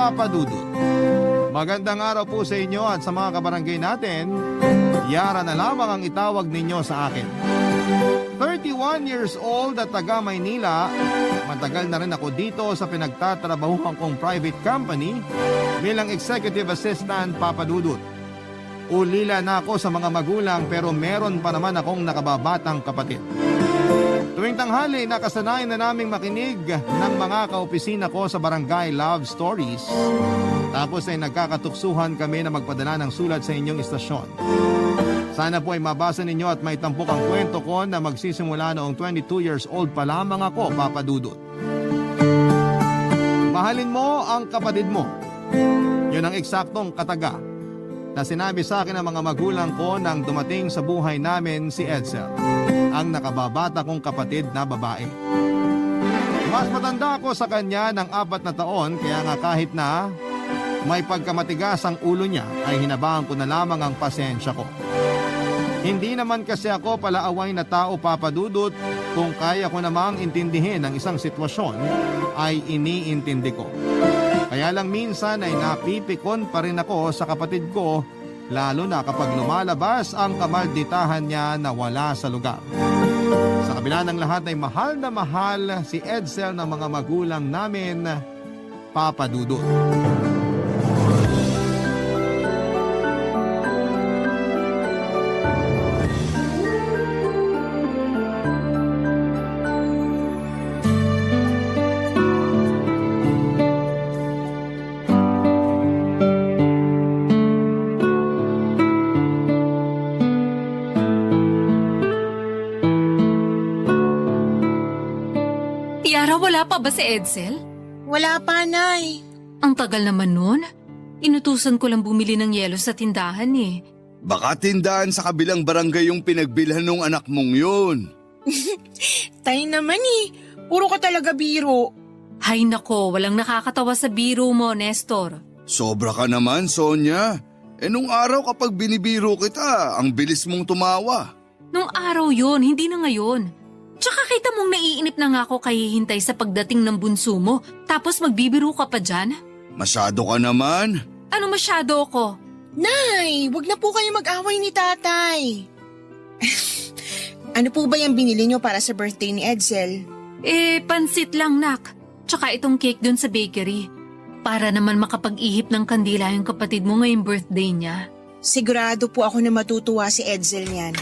Papa Dudut. Magandang araw po sa inyo at sa mga kabarangay natin. Yara na lamang ang itawag ninyo sa akin. 31 years old at taga Maynila. Matagal na rin ako dito sa pinagtatrabahuhan kong private company bilang executive assistant, Papa Dudut. Ulila na ako sa mga magulang pero meron pa naman akong nakababatang kapatid. Tuwing tanghali, nakasanayan na naming makinig ng mga kaopisina ko sa Barangay Love Stories. Tapos ay nagkakatuksuhan kami na magpadala ng sulat sa inyong istasyon. Sana po ay mabasa ninyo at may tampok ang kwento ko na magsisimula noong 22 years old pa lamang ako, Papa Dudut. Mahalin mo ang kapatid mo. Yun ang eksaktong kataga na sinabi sa akin ng mga magulang ko nang dumating sa buhay namin si Edsel, ang nakababata kong kapatid na babae. Mas matanda ako sa kanya ng 4 na taon kaya nga kahit na may pagkamatigas ang ulo niya ay hinabahan ko na lamang ang pasensya ko. Hindi naman kasi ako palaaway na tao, Papa Dudut. Kung kaya ko namang intindihin ang isang sitwasyon ay iniintindi ko. Kaya lang minsan ay napipikon pa rin ako sa kapatid ko, lalo na kapag lumalabas ang kamalditahan niya na wala sa lugar. Sa kabila ng lahat ay mahal na mahal si Edsel ng mga magulang namin, Papa Dudut. Yara, wala pa ba si Edsel? Wala pa, Nay. Ang tagal naman nun. Inutusan ko lang bumili ng yelo sa tindahan eh. Baka tindahan sa kabilang barangay yung pinagbilhan ng anak mong yun. Tay naman eh. Puro ka talaga biro. Hay nako, walang nakakatawa sa biro mo, Nestor. Sobra ka naman, Sonia. Nung araw kapag binibiro kita, ang bilis mong tumawa. Nung araw yon, hindi na ngayon. Tsaka kita mong naiinip na nga ako kahihintay sa pagdating ng bunso mo, tapos magbibiro ka pa dyan? Masyado ka naman. Ano masyado ko? Nay, wag na po kayo mag-away ni Tatay. Ano po ba yung binili nyo para sa birthday ni Edsel? Pansit lang, nak. Tsaka itong cake dun sa bakery. Para naman makapag-ihip ng kandila yung kapatid mo ngayong birthday niya. Sigurado po ako na matutuwa si Edsel niyan.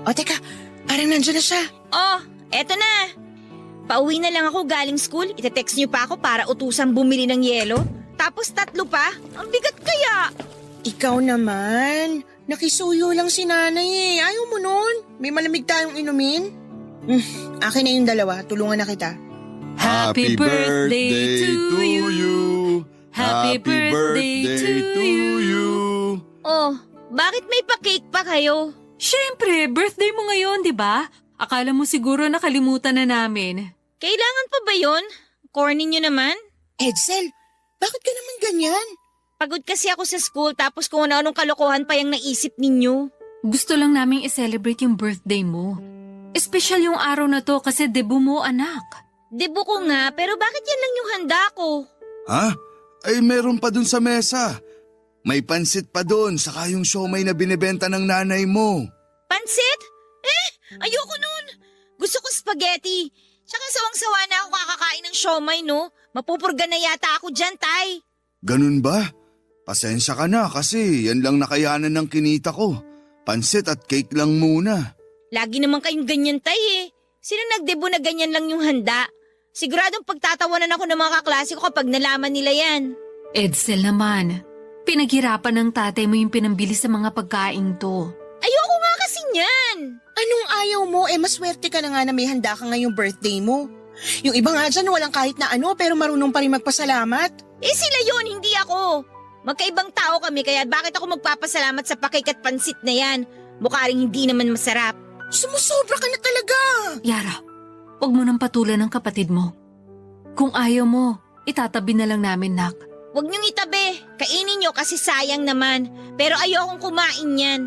O teka, parang nandiyan na siya. Oh, eto na. Pauwi na lang ako galing school. Ite-text niyo pa ako para utusang bumili ng yelo. Tapos 3 pa? Ang bigat kaya. Ikaw naman. Nakisuyo lang si nanay eh. Ayaw mo nun? May malamig tayong inumin? Akin na yung 2. Tulungan na kita. Happy birthday to you. Happy birthday to you. Oh, bakit may pa-cake pa kayo? Siyempre, birthday mo ngayon, di ba? Akala mo siguro nakalimutan na namin. Kailangan pa ba yun? Corny nyo naman? Edsel, bakit ka naman ganyan? Pagod kasi ako sa school tapos kung ano-anong kalokohan pa yung naisip ninyo. Gusto lang naming i-celebrate yung birthday mo. Espesyal yung araw na to kasi debut mo, anak. Debo ko nga, pero bakit yan lang yung handa ko? Ha? Ay meron pa dun sa mesa. May pansit pa dun, saka yung siomay na binibenta ng nanay mo. Pansit? Ayoko nun. Gusto ko spaghetti. Tsaka sawang-sawa na ako kakakain ng siomay, no? Mapupurga na yata ako dyan, Tay. Ganun ba? Pasensya ka na kasi yan lang nakayanan ng kinita ko. Pansit at cake lang muna. Lagi naman kayong ganyan, Tay eh. Sino nagdebo na ganyan lang yung handa? Siguradong pagtatawanan ako ng mga kaklase ko kapag nalaman nila yan. Edsel naman, pinaghirapan ng tatay mo yung pinambili sa mga pagkain to. Ayoko nga kasi niyan. Anong ayaw mo? Maswerte ka na nga na may handa ka ngayong birthday mo. Yung iba nga dyan walang kahit na ano pero marunong pa rin magpasalamat. Sila yun, hindi ako. Magkaibang tao kami kaya bakit ako magpapasalamat sa pakik at pansit na yan? Mukha rin hindi naman masarap. Sumusobra ka na talaga. Yara, huwag mo nang patulan ng kapatid mo. Kung ayaw mo, itatabi na lang namin, nak. Huwag niyong itabi. Kainin niyo kasi sayang naman. Pero ayokong kumain yan.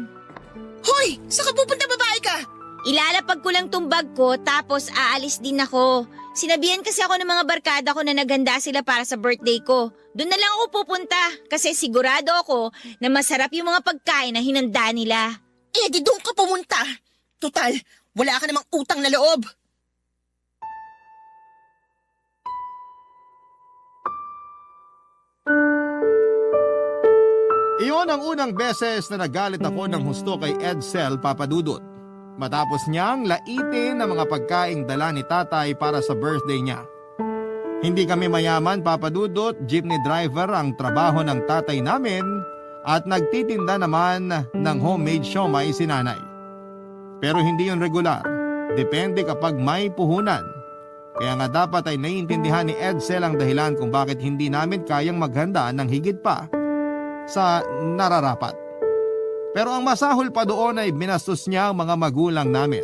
Hoy! Saan ka pupunta, babae ka? Ilalapag ko lang tong bag ko tapos aalis din ako. Sinabihan kasi ako ng mga barkada ko na naghanda sila para sa birthday ko. Doon na lang ako pupunta kasi sigurado ako na masarap yung mga pagkain na hinanda nila. Eh, di doon ka pumunta. Total, wala ka namang utang na loob. Iyon ang unang beses na nagalit ako ng husto kay Edsel Papadudot. Matapos niyang laitin ang mga pagkaing dala ni tatay para sa birthday niya. Hindi kami mayaman, Papadudot, jeepney driver ang trabaho ng tatay namin at nagtitinda naman ng homemade siomai si nanay. Pero hindi yun regular, depende kapag may puhunan. Kaya nga dapat ay naiintindihan ni Edsel ang dahilan kung bakit hindi namin kayang maghanda ng higit pa sa nararapat. Pero ang masahol pa doon ay binastos niya ang mga magulang namin.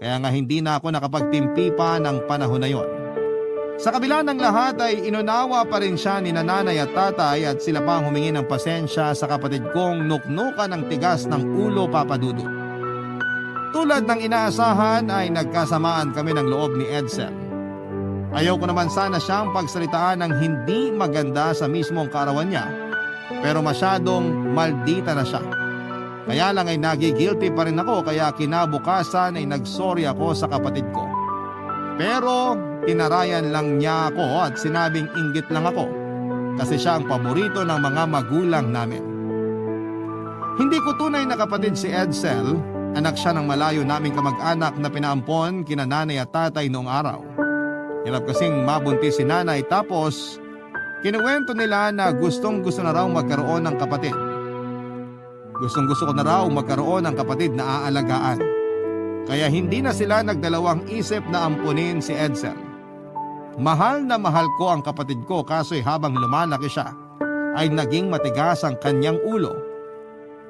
Kaya nga hindi na ako nakapagtimpi pa ng panahon na yon. Sa kabila ng lahat ay inunawa pa rin siya ni nanay at tatay at sila pa ang humingi ng pasensya sa kapatid kong nuknukan ng tigas ng ulo, Papadudot. Tulad ng inaasahan ay nagkasamaan kami ng loob ni Edsel. Ayaw ko naman sana siyang pagsalitaan ng hindi maganda sa mismong kaarawan niya. Pero masyadong maldita na siya. Kaya lang ay nagigilty pa rin ako kaya kinabukasan ay nagsorry ako sa kapatid ko. Pero tinarayan lang niya ako at sinabing inggit lang ako kasi siya ang paborito ng mga magulang namin. Hindi ko tunay na kapatid si Edsel, anak siya ng malayo naming kamag-anak na pinaampon kina nanay at tatay noong araw. Hirap kasing mabuntis si nanay tapos kinuwento nila na gustong gusto na raw magkaroon ng kapatid. Gustong gusto ko na raw magkaroon ng kapatid na aalagaan. Kaya hindi na sila nagdalawang isip na ampunin si Edsel. Mahal na mahal ko ang kapatid ko kaso'y habang lumalaki siya ay naging matigas ang kanyang ulo.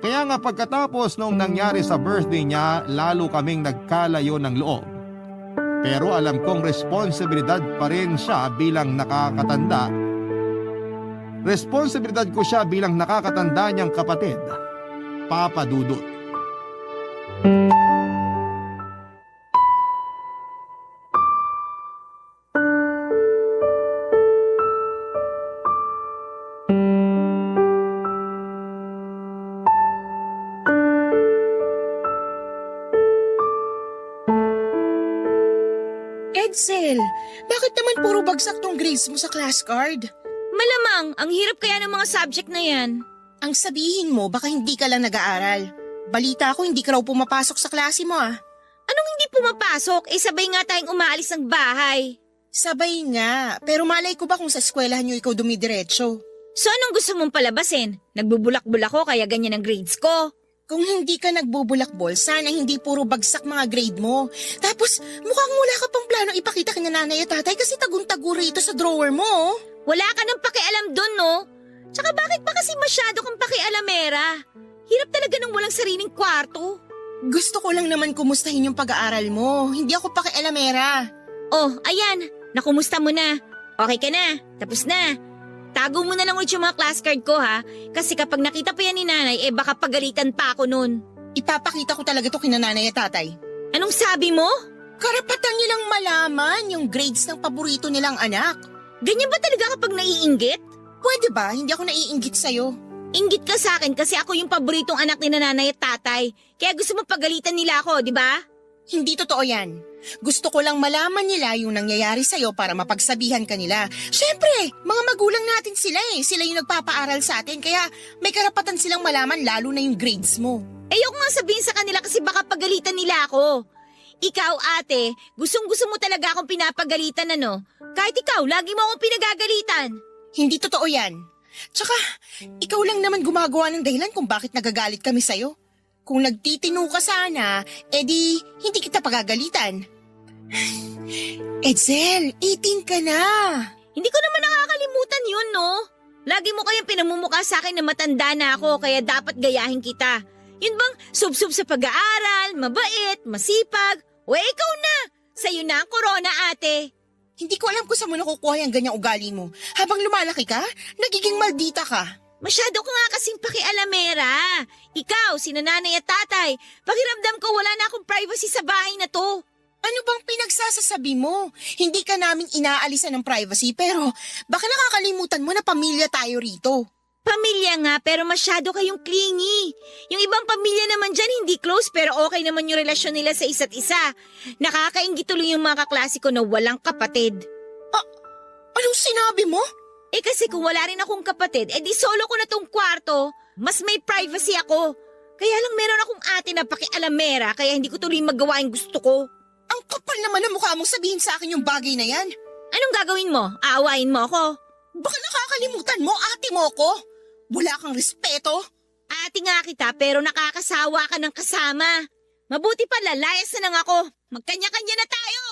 Kaya nga pagkatapos noong nangyari sa birthday niya lalo kaming nagkalayo ng loob. Pero alam kong responsibilidad pa rin siya bilang nakakatanda. Responsibilidad ko siya bilang nakakatanda niyang kapatid, Papadudot. Edsel, bakit naman puro bagsak tong grades mo sa class card? Malamang, ang hirap kaya ng mga subject na yan. Ang sabihin mo, baka hindi ka lang nag-aaral. Balita ko, hindi ka raw pumapasok sa klase mo ah. Anong hindi pumapasok? Sabay nga tayong umaalis ng bahay. Sabay nga, pero malay ko ba kung sa eskwelahan nyo ikaw dumidiretso? So anong gusto mong palabasin? Nagbubulak-bulak ko kaya ganyan ang grades ko. Kung hindi ka nagbubulakbol, sana hindi puro bagsak mga grade mo. Tapos, mukhang wala ka pang plano ipakita kina nanay at tatay kasi tagun-tago rito sa drawer mo. Oh. Wala ka nang pakialam dun, no? Tsaka bakit ba kasi masyado kang pakialamera? Hirap talaga ng walang sariling kwarto. Gusto ko lang naman kumustahin yung pag-aaral mo. Hindi ako pakialamera. Oh, ayan. Nakumusta mo na. Okay ka na. Tapos na. Tago mo na lang ulit yung mga class card ko, ha? Kasi kapag nakita pa yan ni nanay, baka pagalitan pa ako nun. Ipapakita ko talaga to kina nanay at tatay. Anong sabi mo? Karapatan nilang malaman yung grades ng paborito nilang anak. Ganyan ba talaga kapag naiinggit? Pwede ba? Hindi ako naiinggit sa'yo. Inggit ka sa akin kasi ako yung paboritong anak ni nanay at tatay. Kaya gusto mo pagalitan nila ako, di ba? Hindi totoo yan. Gusto ko lang malaman nila yung nangyayari sa'yo para mapagsabihan ka nila. Siyempre, mga magulang natin sila eh. Sila yung nagpapaaral sa atin kaya may karapatan silang malaman lalo na yung grades mo. Ayoko nga sabihin sa kanila kasi baka pagalitan nila ako. Ikaw ate, gustong-gusto mo talaga akong pinapagalitan ano? Kahit ikaw, lagi mo akong pinagagalitan. Hindi totoo yan. Tsaka, ikaw lang naman gumagawa ng dahilan kung bakit nagagalit kami sa'yo. Kung nagtitino ka sana, edi hindi kita pagagalitan. Edsel, 18 ka na. Hindi ko naman nakakalimutan yun, no? Lagi mo kayang pinamumukha sa akin na matanda na ako kaya dapat gayahin kita. Yun bang sub-sub sa pag-aaral, mabait, masipag? O ikaw na! Sa'yo na ang corona, ate. Hindi ko alam kung saan mo nakukuha yung ganyang ugali mo. Habang lumalaki ka, nagiging maldita ka. Masyado ko nga kasing pakialamera. Ikaw, si nanay at tatay, pakiramdam ko wala na akong privacy sa bahay na to. Ano bang pinagsasasabi mo? Hindi ka namin inaalisan ng privacy pero baka nakakalimutan mo na pamilya tayo rito. Pamilya nga pero masyado kayong clingy. Yung ibang pamilya naman dyan hindi close pero okay naman yung relasyon nila sa isa't isa. Nakakaingit tuloy yung mga kaklase ko na walang kapatid. Anong sinabi mo? Eh kasi kung wala rin akong kapatid, di solo ko na tong kwarto. Mas may privacy ako. Kaya lang meron akong ate na pakialamera kaya hindi ko tuloy magawa yung gusto ko. Ang kapal naman ng mukha mong sabihin sa akin yung bagay na yan. Anong gagawin mo? Aawain mo ako? Baka nakakalimutan mo, ate mo ko. Wala kang respeto. Ate nga kita pero nakakasawa ka ng kasama. Mabuti pa lalayas na lang ako. Magkanya-kanya na tayo.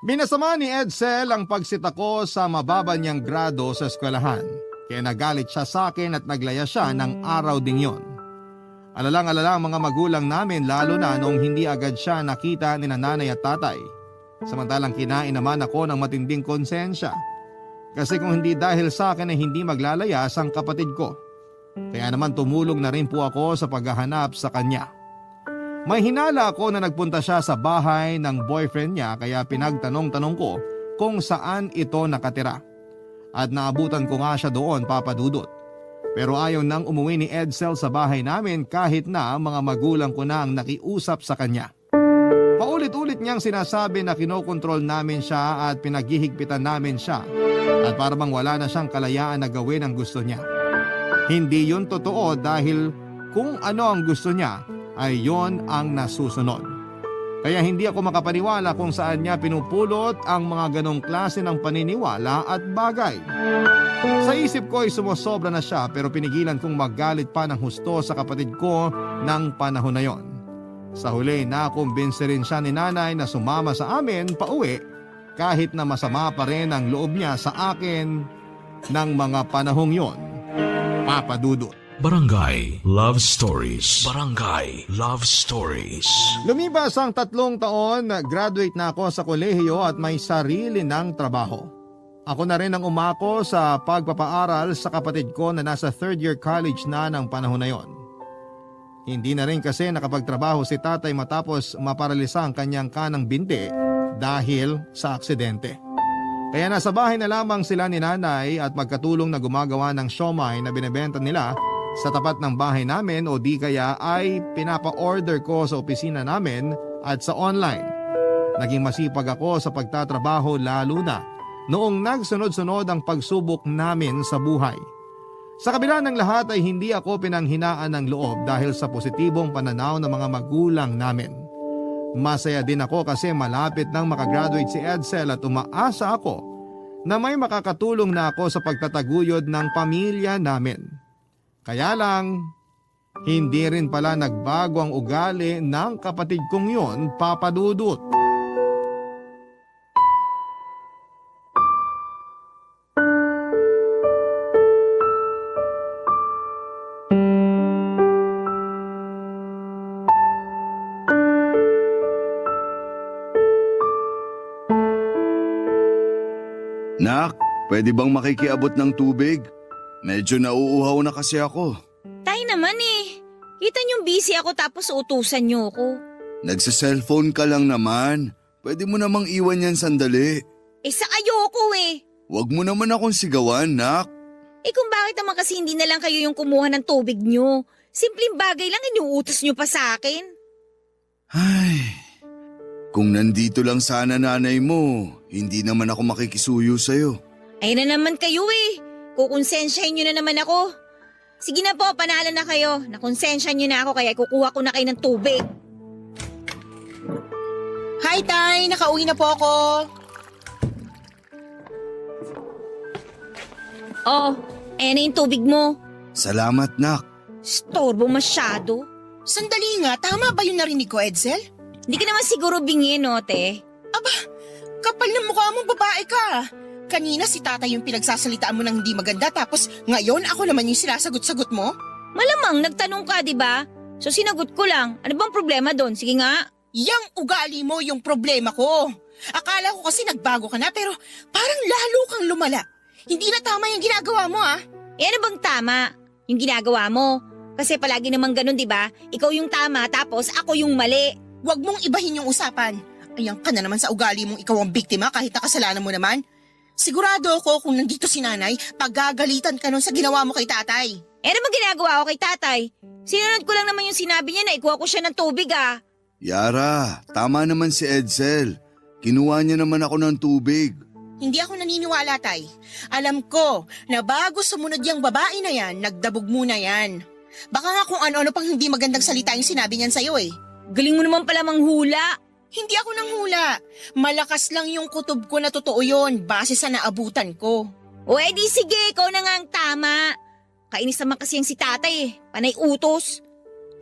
Binasama ni Edsel ang pagsita ko sa mababa niyang grado sa eskwelahan. Kaya nagalit siya sa akin at naglaya siya ng araw ding yon. Alalang-alala ang mga magulang namin lalo na nung hindi agad siya nakita ni nanay at tatay. Samantalang kinain naman ako ng matinding konsensya. Kasi kung hindi dahil sa akin ay hindi maglalayas ang kapatid ko. Kaya naman tumulong na rin po ako sa paghahanap sa kanya. May hinala ako na nagpunta siya sa bahay ng boyfriend niya kaya pinagtanong-tanong ko kung saan ito nakatira. At naabutan ko nga siya doon, Papa Dudut. Pero ayaw nang umuwi ni Edsel sa bahay namin kahit na mga magulang ko na ang nakiusap sa kanya. Paulit-ulit niyang sinasabi na kinokontrol namin siya at pinaghihigpitan namin siya at para bang wala na siyang kalayaan na gawin ang gusto niya. Hindi yun totoo dahil kung ano ang gusto niya ay yon ang nasusunod. Kaya hindi ako makapaniwala kung saan niya pinupulot ang mga ganong klase ng paniniwala at bagay. Sa isip ko ay sumusobra na siya pero pinigilan kong magalit pa ng husto sa kapatid ko ng panahon na yon. Sa huli nakumbinsi rin siya ni nanay na sumama sa amin pauwi kahit na masama pa rin ang loob niya sa akin ng mga panahong yon. Papa Dudut. Barangay Love Stories. Barangay Love Stories. Lumipas ang 3 taon, graduate na ako sa kolehiyo at may sarili ng trabaho. Ako na rin ang umako sa pagpapaaral sa kapatid ko na nasa 3rd year college na ng panahon na yon. Hindi na rin kasi nakapagtrabaho si tatay matapos maparalisa ang kanyang kanang binti dahil sa aksidente. Kaya nasa bahay na lamang sila ni nanay at magkatulong na gumagawa ng siomai na binebenta nila sa tapat ng bahay namin o di kaya ay pinapa-order ko sa opisina namin at sa online. Naging masipag ako sa pagtatrabaho lalo na noong nagsunod-sunod ang pagsubok namin sa buhay. Sa kabila ng lahat ay hindi ako pinanghinaan ng loob dahil sa positibong pananaw ng mga magulang namin. Masaya din ako kasi malapit nang makagraduate si Edsel at umaasa ako na may makakatulong na ako sa pagtataguyod ng pamilya namin. Kaya lang, hindi rin pala nagbago ang ugali ng kapatid kong yon, Papa Dudut. Nak, pwede bang makikiabot ng tubig? Medyo nauuhaw na kasi ako. Tay naman eh. Kita niyong busy ako tapos utusan niyo ako. Nagsa-cellphone ka lang naman. Pwede mo namang iwan yan sandali. Sa ayoko eh. Huwag mo naman akong sigawan, Nak. Kung bakit naman kasi hindi na lang kayo yung kumuha ng tubig niyo? Simpleng bagay lang inuutos niyo pa sa akin. Ay, kung nandito lang sana nanay mo, hindi naman ako makikisuyo sa'yo. Ayun na naman kayo eh. Kukonsensyahin niyo na naman ako. Sige na po, panalo na kayo. Nakonsensyahan niyo na ako kaya kukuha ko na kayo ng tubig. Hi, Tay! Nakauwi na po ako. Oh, na yung tubig mo. Salamat, Nak. Storbo masyado. Sandali nga, tama ba yung narinig ko, Edsel? Hindi ka naman siguro bingin, no, te? Kapal ng mukha mo, babae ka. Kanina si tatay yung pinagsasalitaan mo ng hindi maganda tapos ngayon ako naman yung sinasagot-sagot mo? Malamang nagtanong ka, di ba? So sinagot ko lang. Ano bang problema doon? Sige nga. Yang ugali mo yung problema ko. Akala ko kasi nagbago ka na pero parang lalo kang lumala. Hindi na tama yung ginagawa mo ah. Ano bang tama? Yung ginagawa mo? Kasi palagi naman ganun, di ba? Ikaw yung tama, tapos ako yung mali. Huwag mong ibahin yung usapan. Ayan ka na naman sa ugali mong ikaw ang biktima kahit nakasalanan mo naman. Sigurado ako kung nandito si nanay, paggagalitan ka nun sa ginawa mo kay tatay. Eh naman ginagawa ko kay tatay? Sinunod ko lang naman yung sinabi niya na ikuha ko siya ng tubig ah. Yara, tama naman si Edsel. Kinuha niya naman ako ng tubig. Hindi ako naniniwala, tay. Alam ko na bago sumunod yung babae na yan, nagdabog muna yan. Baka nga kung ano-ano pang hindi magandang salita yung sinabi niyan sa'yo eh. Galing mo naman pala manghula. Hindi ako nanghula. Malakas lang yung kutob ko na totoo yun base sa naabutan ko. O edi sige, ikaw na nga ang tama. Kainis naman kasi yung si tatay eh. Panay utos.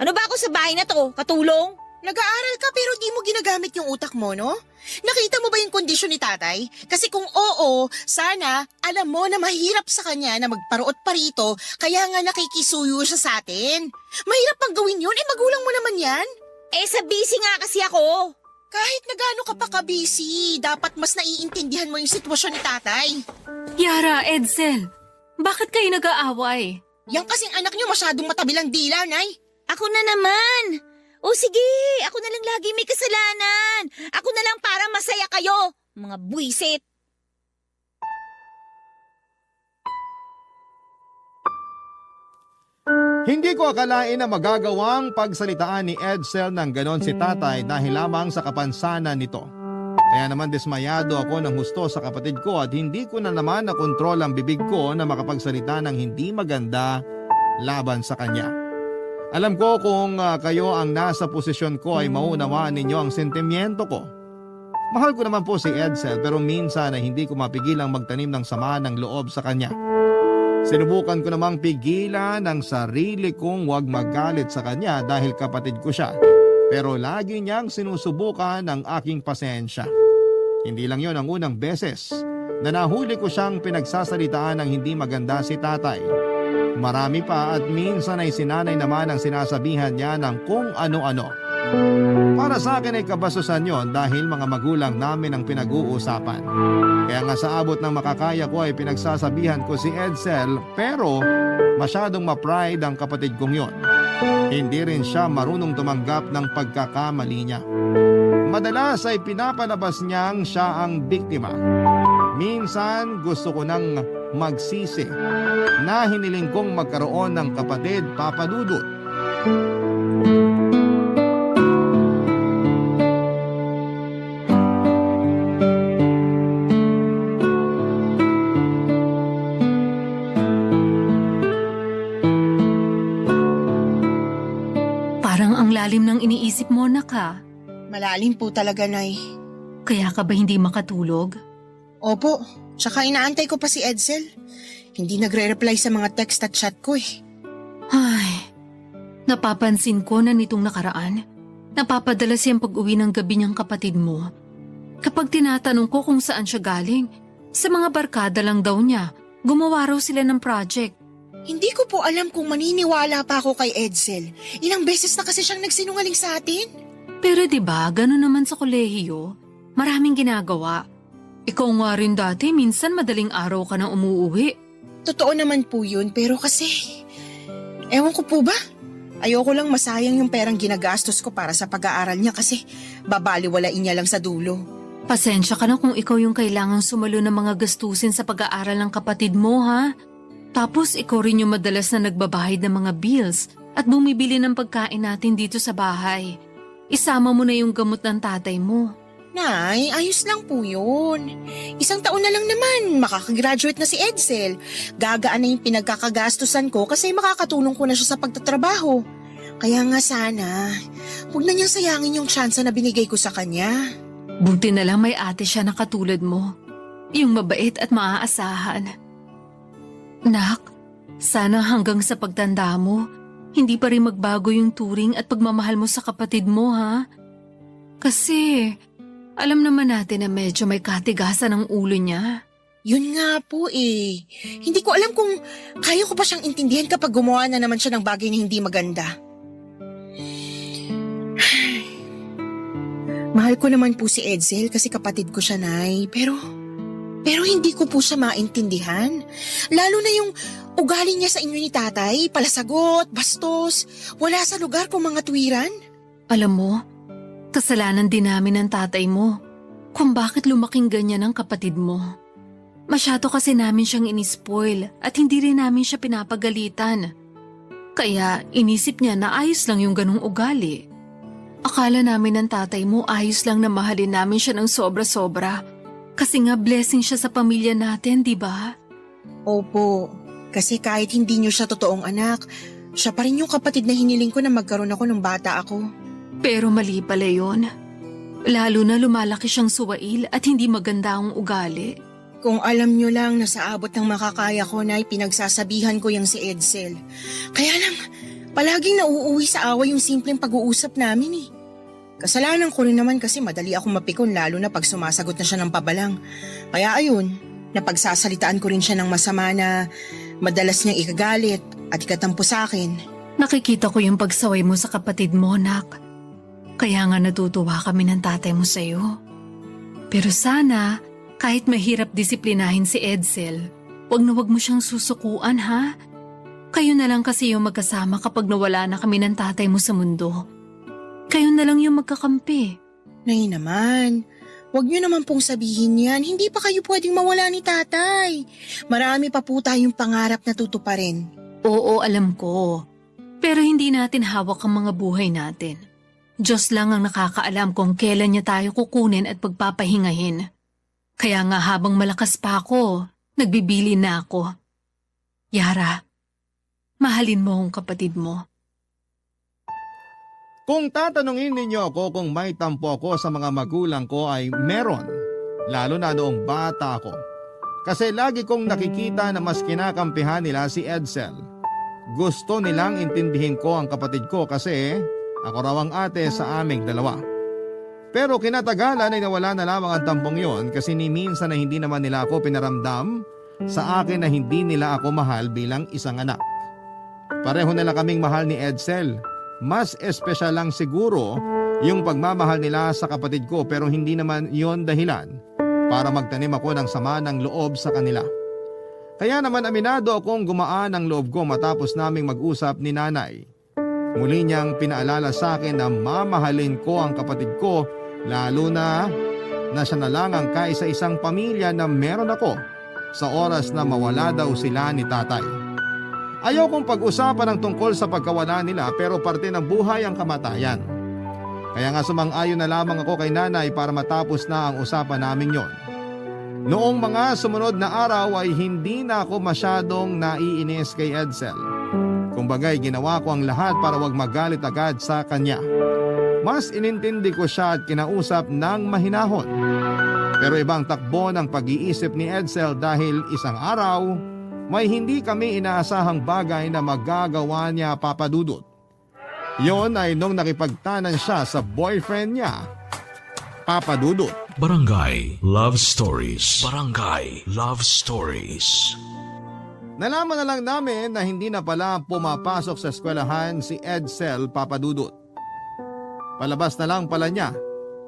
Ano ba ako sa bahay na to? Katulong? Nag-aaral ka pero di mo ginagamit yung utak mo, no? Nakita mo ba yung kondisyon ni tatay? Kasi kung oo, sana alam mo na mahirap sa kanya na magparuot pa rito kaya nga nakikisuyo siya sa atin. Mahirap pang gawin yun, eh magulang mo naman yan. Eh sa busy nga kasi ako. Kahit na gaano ka pa ka-busy, dapat mas naiintindihan mo yung sitwasyon ni tatay. Yara, Edsel, bakit kayo nag-aaway? Yang kasing anak niyo masyadong matabilang dila, Nay. Ako na naman. O sige, ako na lang lagi may kasalanan. Ako na lang para masaya kayo. Mga buwisit. Hindi ko akalain na magagawang pagsalitaan ni Edsel ng ganon si tatay dahil lamang sa kapansanan nito. Kaya naman dismayado ako ng husto sa kapatid ko at hindi ko na naman nakontrol ang bibig ko na makapagsalita ng hindi maganda laban sa kanya. Alam ko kung kayo ang nasa posisyon ko ay maunawaan ninyo ang sentimiento ko. Mahal ko naman po si Edsel pero minsan ay hindi ko mapigilang magtanim ng sama ng loob sa kanya. Sinubukan ko namang pigilan ang sarili kong huwag magalit sa kanya dahil kapatid ko siya. Pero lagi niyang sinusubukan ang aking pasensya. Hindi lang yon ang unang beses na nahuli ko siyang pinagsasalitaan ng hindi maganda si tatay. Marami pa at minsan ay sinanay naman ang sinasabihan niya ng kung ano-ano. Para sa akin ay kabasusan yon dahil mga magulang namin ang pinag-uusapan. Kaya nga sa abot ng makakaya ko ay pinagsasabihan ko si Edsel pero masyadong ma-pride ang kapatid kong yon. Hindi rin siya marunong tumanggap ng pagkakamali niya. Madalas ay pinapalabas niyang siya ang biktima. Minsan gusto ko nang magsisi na hiniling kong magkaroon ng kapatid, Papa Dudut. Parang ang lalim ng iniisip mo, Naka. Malalim po talaga, Nay. Kaya ka ba hindi makatulog? Opo, tsaka inaantay ko pa si Edsel. Hindi nagre-reply sa mga text at chat ko eh. Ay, napapansin ko na nitong nakaraan, napapadala siyang pag-uwi ng gabi niyang kapatid mo. Kapag tinatanong ko kung saan siya galing, sa mga barkada lang daw niya, gumawa raw sila ng project. Hindi ko po alam kung maniniwala pa ako kay Edsel. Ilang beses na kasi siyang nagsinungaling sa atin. Pero 'di ba, gano'n naman sa kolehiyo, maraming ginagawa. Ikaw nga rin dati, minsan madaling araw ka na umuuwi. Totoo naman po yun, pero kasi... Ewan ko po ba? Ayoko lang masayang yung perang ginagastos ko para sa pag-aaral niya kasi babaliwalain niya lang sa dulo. Pasensya ka na kung ikaw yung kailangang sumalo ng mga gastusin sa pag-aaral ng kapatid mo, ha? Tapos ikaw rin yung madalas na nagbabahid ng mga bills at bumibili ng pagkain natin dito sa bahay. Isama mo na yung gamot ng tatay mo. Nay, ayos lang po yun. Isang taon na lang naman, makakagraduate na si Edsel. Gagaan na yung pinagkakagastusan ko kasi makakatulong ko na siya sa pagtatrabaho. Kaya nga sana, huwag na niyang sayangin yung tsansa na binigay ko sa kanya. Buti na lang may ate siya na katulad mo. Yung mabait at maaasahan. Nak, sana hanggang sa pagtanda mo, hindi pa rin magbago yung turing at pagmamahal mo sa kapatid mo, ha? Kasi... alam naman natin na medyo may katigasan ang ulo niya. Yun nga po eh. Hindi ko alam kung kaya ko pa siyang intindihan kapag gumawa na naman siya ng bagay na hindi maganda. Mahal ko naman po si Edsel kasi kapatid ko siya, Nay. Pero hindi ko po siya maintindihan. Lalo na yung Ugali niya sa inyo ni tatay, palasagot, bastos, wala sa lugar kung mga tuwiran. Alam mo, kasalanan din namin ng tatay mo kung bakit lumaking ganyan ang kapatid mo. Masyado kasi namin siyang inispoil at hindi rin namin siya pinapagalitan. Kaya inisip niya na ayos lang yung ganung ugali. Akala namin ng tatay mo ayos lang na mahalin namin siya ng sobra-sobra. Kasi nga blessing siya sa pamilya natin, di ba? Opo, kasi kahit hindi niyo siya totoong anak, siya pa rin yung kapatid na hiniling ko na magkaroon ako nung bata ako. Pero mali pala yun. Lalo na lumalaki siyang suwail at hindi maganda ang ugali. Kung alam niyo lang na sa abot ng makakaya ko na pinagsasabihan ko yung si Edsel. Kaya lang, palaging nauuwi sa away yung simpleng pag-uusap namin eh. Kasalanan ko rin naman kasi madali akong mapikon lalo na pag sumasagot na siya ng pabalang. Kaya ayun, napagsasalitaan ko rin siya ng masama na madalas niyang ikagalit at ikatampo sa akin. Nakikita ko yung pagsaway mo sa kapatid mo, nak. Kaya nga natutuwa kami ng tatay mo sa'yo. Pero sana, kahit mahirap disiplinahin si Edsel, wag na wag mo siyang susukuan, ha? Kayo na lang kasi yung magkasama kapag nawala na kami ng tatay mo sa mundo. Kayo na lang yung magkakampi. Nay naman, wag niyo naman pong sabihin yan. Hindi pa kayo pwedeng mawala ni tatay. Marami pa po tayong pangarap na tutuparin. Oo, alam ko. Pero hindi natin hawak ang mga buhay natin. Diyos lang ang nakakaalam kung kailan niya tayo kukunin at pagpapahingahin. Kaya nga habang malakas pa ako, nagbibili na ako. Yara, mahalin mo ang kapatid mo. Kung tatanungin ninyo ako kung may tampo ako sa mga magulang ko ay meron, lalo na noong bata ako. Kasi lagi kong nakikita na mas kinakampihan nila si Edsel. Gusto nilang intindihin ko ang kapatid ko kasi ako raw ang ate sa aming dalawa. Pero kinatagalan ay nawala na lamang ang tampong yon kasi ni minsan na hindi naman nila ako pinaramdam sa akin na hindi nila ako mahal bilang isang anak. Pareho nila kaming mahal ni Edsel. Mas espesyal lang siguro yung pagmamahal nila sa kapatid ko pero hindi naman yon dahilan para magtanim ako ng sama ng loob sa kanila. Kaya naman aminado akong gumaan ang loob ko matapos naming mag-usap ni nanay. Muli niyang pinaalala sa akin na mamahalin ko ang kapatid ko lalo na siya na lang ang kaisa-isang pamilya na meron ako sa oras na mawala daw sila ni tatay. Ayaw kong pag-usapan ng tungkol sa pagkawala nila pero parte ng buhay ang kamatayan. Kaya nga sumang-ayon na lamang ako kay nanay para matapos na ang usapan namin yon. Noong mga sumunod na araw ay hindi na ako masyadong naiinis kay Edsel. Kumbagay ginawa ko ang lahat para wag magalit agad sa kanya. Mas inintindi ko siya at kinausap ng mahinahon. Pero ibang takbo ng pag-iisip ni Edsel dahil isang araw may hindi kami inaasahang bagay na magagawa niya, Papa Dudut. Yon ay nung nakipagtanan siya sa boyfriend niya, Papa Dudut. Barangay Love Stories. Barangay Love Stories. Nalaman na lang namin na hindi na pala pumapasok sa eskwelahan si Edsel, Papa Dudut. Palabas na lang pala niya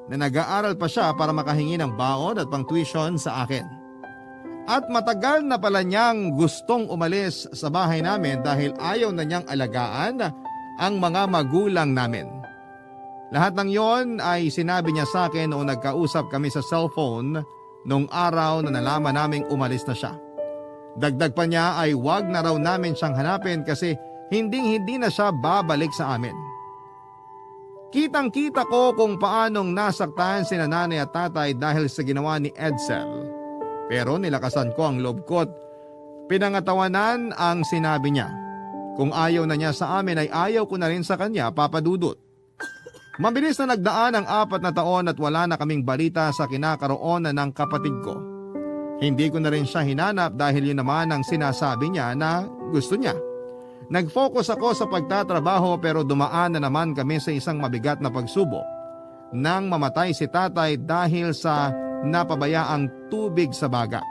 na nag-aaral pa siya para makahingi ng baon at pang-tuition sa akin. At matagal na pala niyang gustong umalis sa bahay namin dahil ayaw na niyang alagaan ang mga magulang namin. Lahat ng yon ay sinabi niya sa akin noong nagkausap kami sa cellphone noong araw na nalaman naming umalis na siya. Dagdag pa niya ay wag na raw namin siyang hanapin kasi hindi na siya babalik sa amin. Kitang-kita ko kung paanong nasaktan si nanay at tatay dahil sa ginawa ni Edsel. Pero nilakasan ko ang loob ko at pinangatawanan ang sinabi niya. Kung ayaw na niya sa amin ay ayaw ko na rin sa kanya, Papa Dudut. Mabilis na nagdaan ang 4 na taon at wala na kaming balita sa kinakaroonan ng kapatid ko. Hindi ko na rin siya hinanap dahil yun naman ang sinasabi niya na gusto niya. Nag-focus ako sa pagtatrabaho pero dumaan na naman kami sa isang mabigat na pagsubok nang mamatay si tatay dahil sa napabayaang tubig sa baga.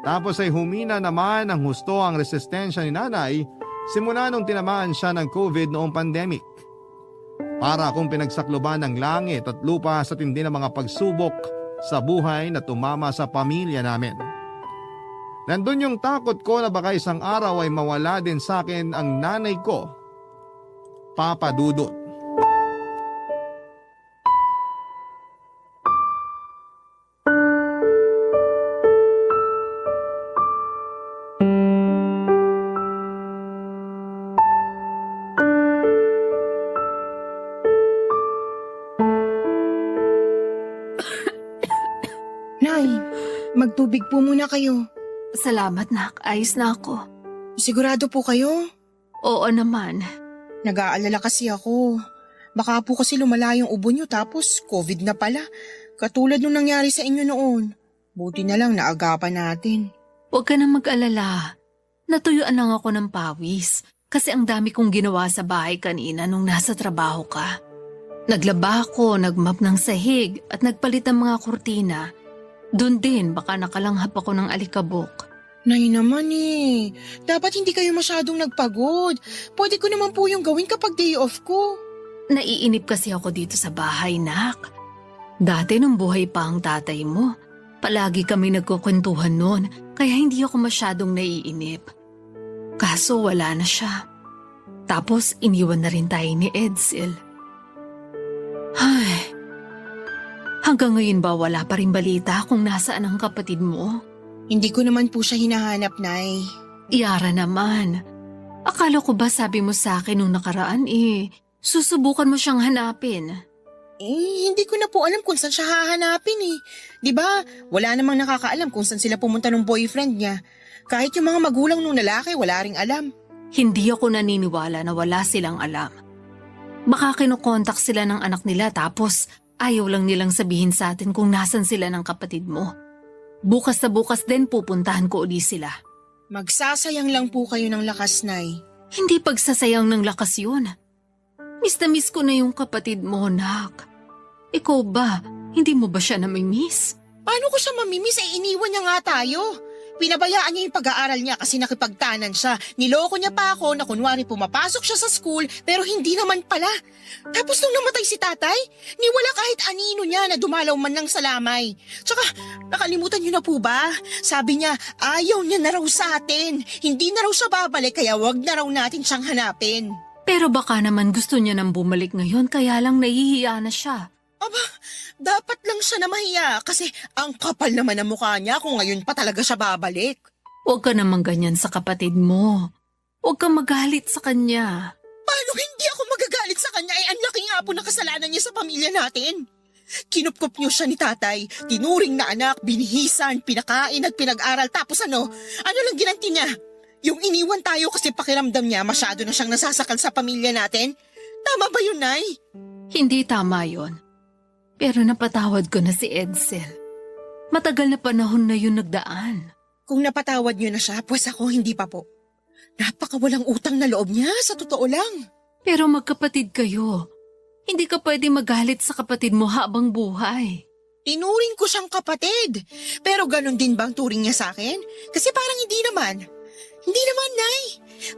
Tapos ay humina naman ang husto ang resistensya ni nanay simula nung tinamaan siya ng COVID noong pandemic. Para akong pinagsakloban ng langit at lupa sa tindi ng mga pagsubok sa buhay na tumama sa pamilya namin. Nandun yung takot ko na baka isang araw ay mawala din sa akin ang nanay ko, Papa Dudut. Nay, magtubig po muna kayo. Salamat, nak. Ayos na ako. Sigurado po kayo? Oo naman. Nag-aalala kasi ako. Baka po kasi lumala yung ubo nyo tapos COVID na pala. Katulad nung nangyari sa inyo noon. Buti na lang naagapan natin. Huwag ka nang mag-alala. Natuyuan lang ako ng pawis kasi ang dami kong ginawa sa bahay kanina nung nasa trabaho ka. Naglaba ako, nagmap ng sahig at nagpalit ng mga kurtina. Doon din baka nakalanghap ako ng alikabok. Nay naman eh. Dapat hindi kayo masyadong nagpagod. Pwede ko naman po yung gawin kapag day off ko. Naiinip kasi ako dito sa bahay, nak. Dati nung buhay pa ang tatay mo, palagi kami nagkukwentuhan noon kaya hindi ako masyadong naiinip. Kaso wala na siya. Tapos iniwan na rin tayo ni Edsel. Ay, hanggang ngayon ba wala pa rin balita kung nasaan ang kapatid mo? Hindi ko naman po siya hinahanap, Nay. Yara naman. Akala ko ba sabi mo sa akin nung nakaraan susubukan mo siyang hanapin. Hindi ko na po alam kung saan siya hahanapin eh. 'Di ba? Wala namang nakakaalam kung saan sila pumunta ng boyfriend niya. Kahit yung mga magulang nung lalaki, wala ring alam. Hindi ako naniniwala na wala silang alam. Baka kinokontak sila ng anak nila tapos ayaw lang nilang sabihin sa atin kung nasan sila ng kapatid mo. Bukas na bukas din pupuntahan ko uli sila. Magsasayang lang po kayo ng lakas, Nay. Hindi pagsasayang ng lakas yun. Miss na miss ko na yung kapatid mo, nak. Ikaw ba, hindi mo ba siya namimiss? Paano ko siya mamimiss? Iniwan niya nga tayo. Pinabayaan niya yung pag-aaral niya kasi nakipagtanan siya. Niloko niya pa ako na kunwari pumapasok siya sa school pero hindi naman pala. Tapos nung namatay si tatay, niwala kahit anino niya na dumalaw man lang sa lamay. Tsaka nakalimutan niyo na po ba? Sabi niya ayaw niya na raw sa atin. Hindi na raw siya babalik kaya wag na raw natin siyang hanapin. Pero baka naman gusto niya nang bumalik ngayon kaya lang nahihiya na siya. Aba, dapat lang siya na mahiya kasi ang kapal naman ng mukha niya kung ngayon pa talaga siya babalik. Huwag ka naman ganyan sa kapatid mo. Huwag kang magalit sa kanya. Paano hindi ako magagalit sa kanya? Ang laki nga po ng kasalanan niya sa pamilya natin. Kinupkup niyo siya ni tatay, tinuring na anak, binihisan, pinakain at pinag-aral. Tapos ano lang ginanti niya? Yung iniwan tayo kasi pakiramdam niya masyado na siyang nasasakal sa pamilya natin? Tama ba yun, Nay? Hindi tama yon. Pero napatawad ko na si Edsel. Matagal na panahon na yun nagdaan. Kung napatawad niyo na siya, pues ako hindi pa po. Napakawalang utang na loob niya, sa totoo lang. Pero magkapatid kayo. Hindi ka pwede magalit sa kapatid mo habang buhay. Tinuring ko siyang kapatid. Pero ganun din bang turing niya sa akin? Kasi parang hindi naman. Hindi naman, Nay.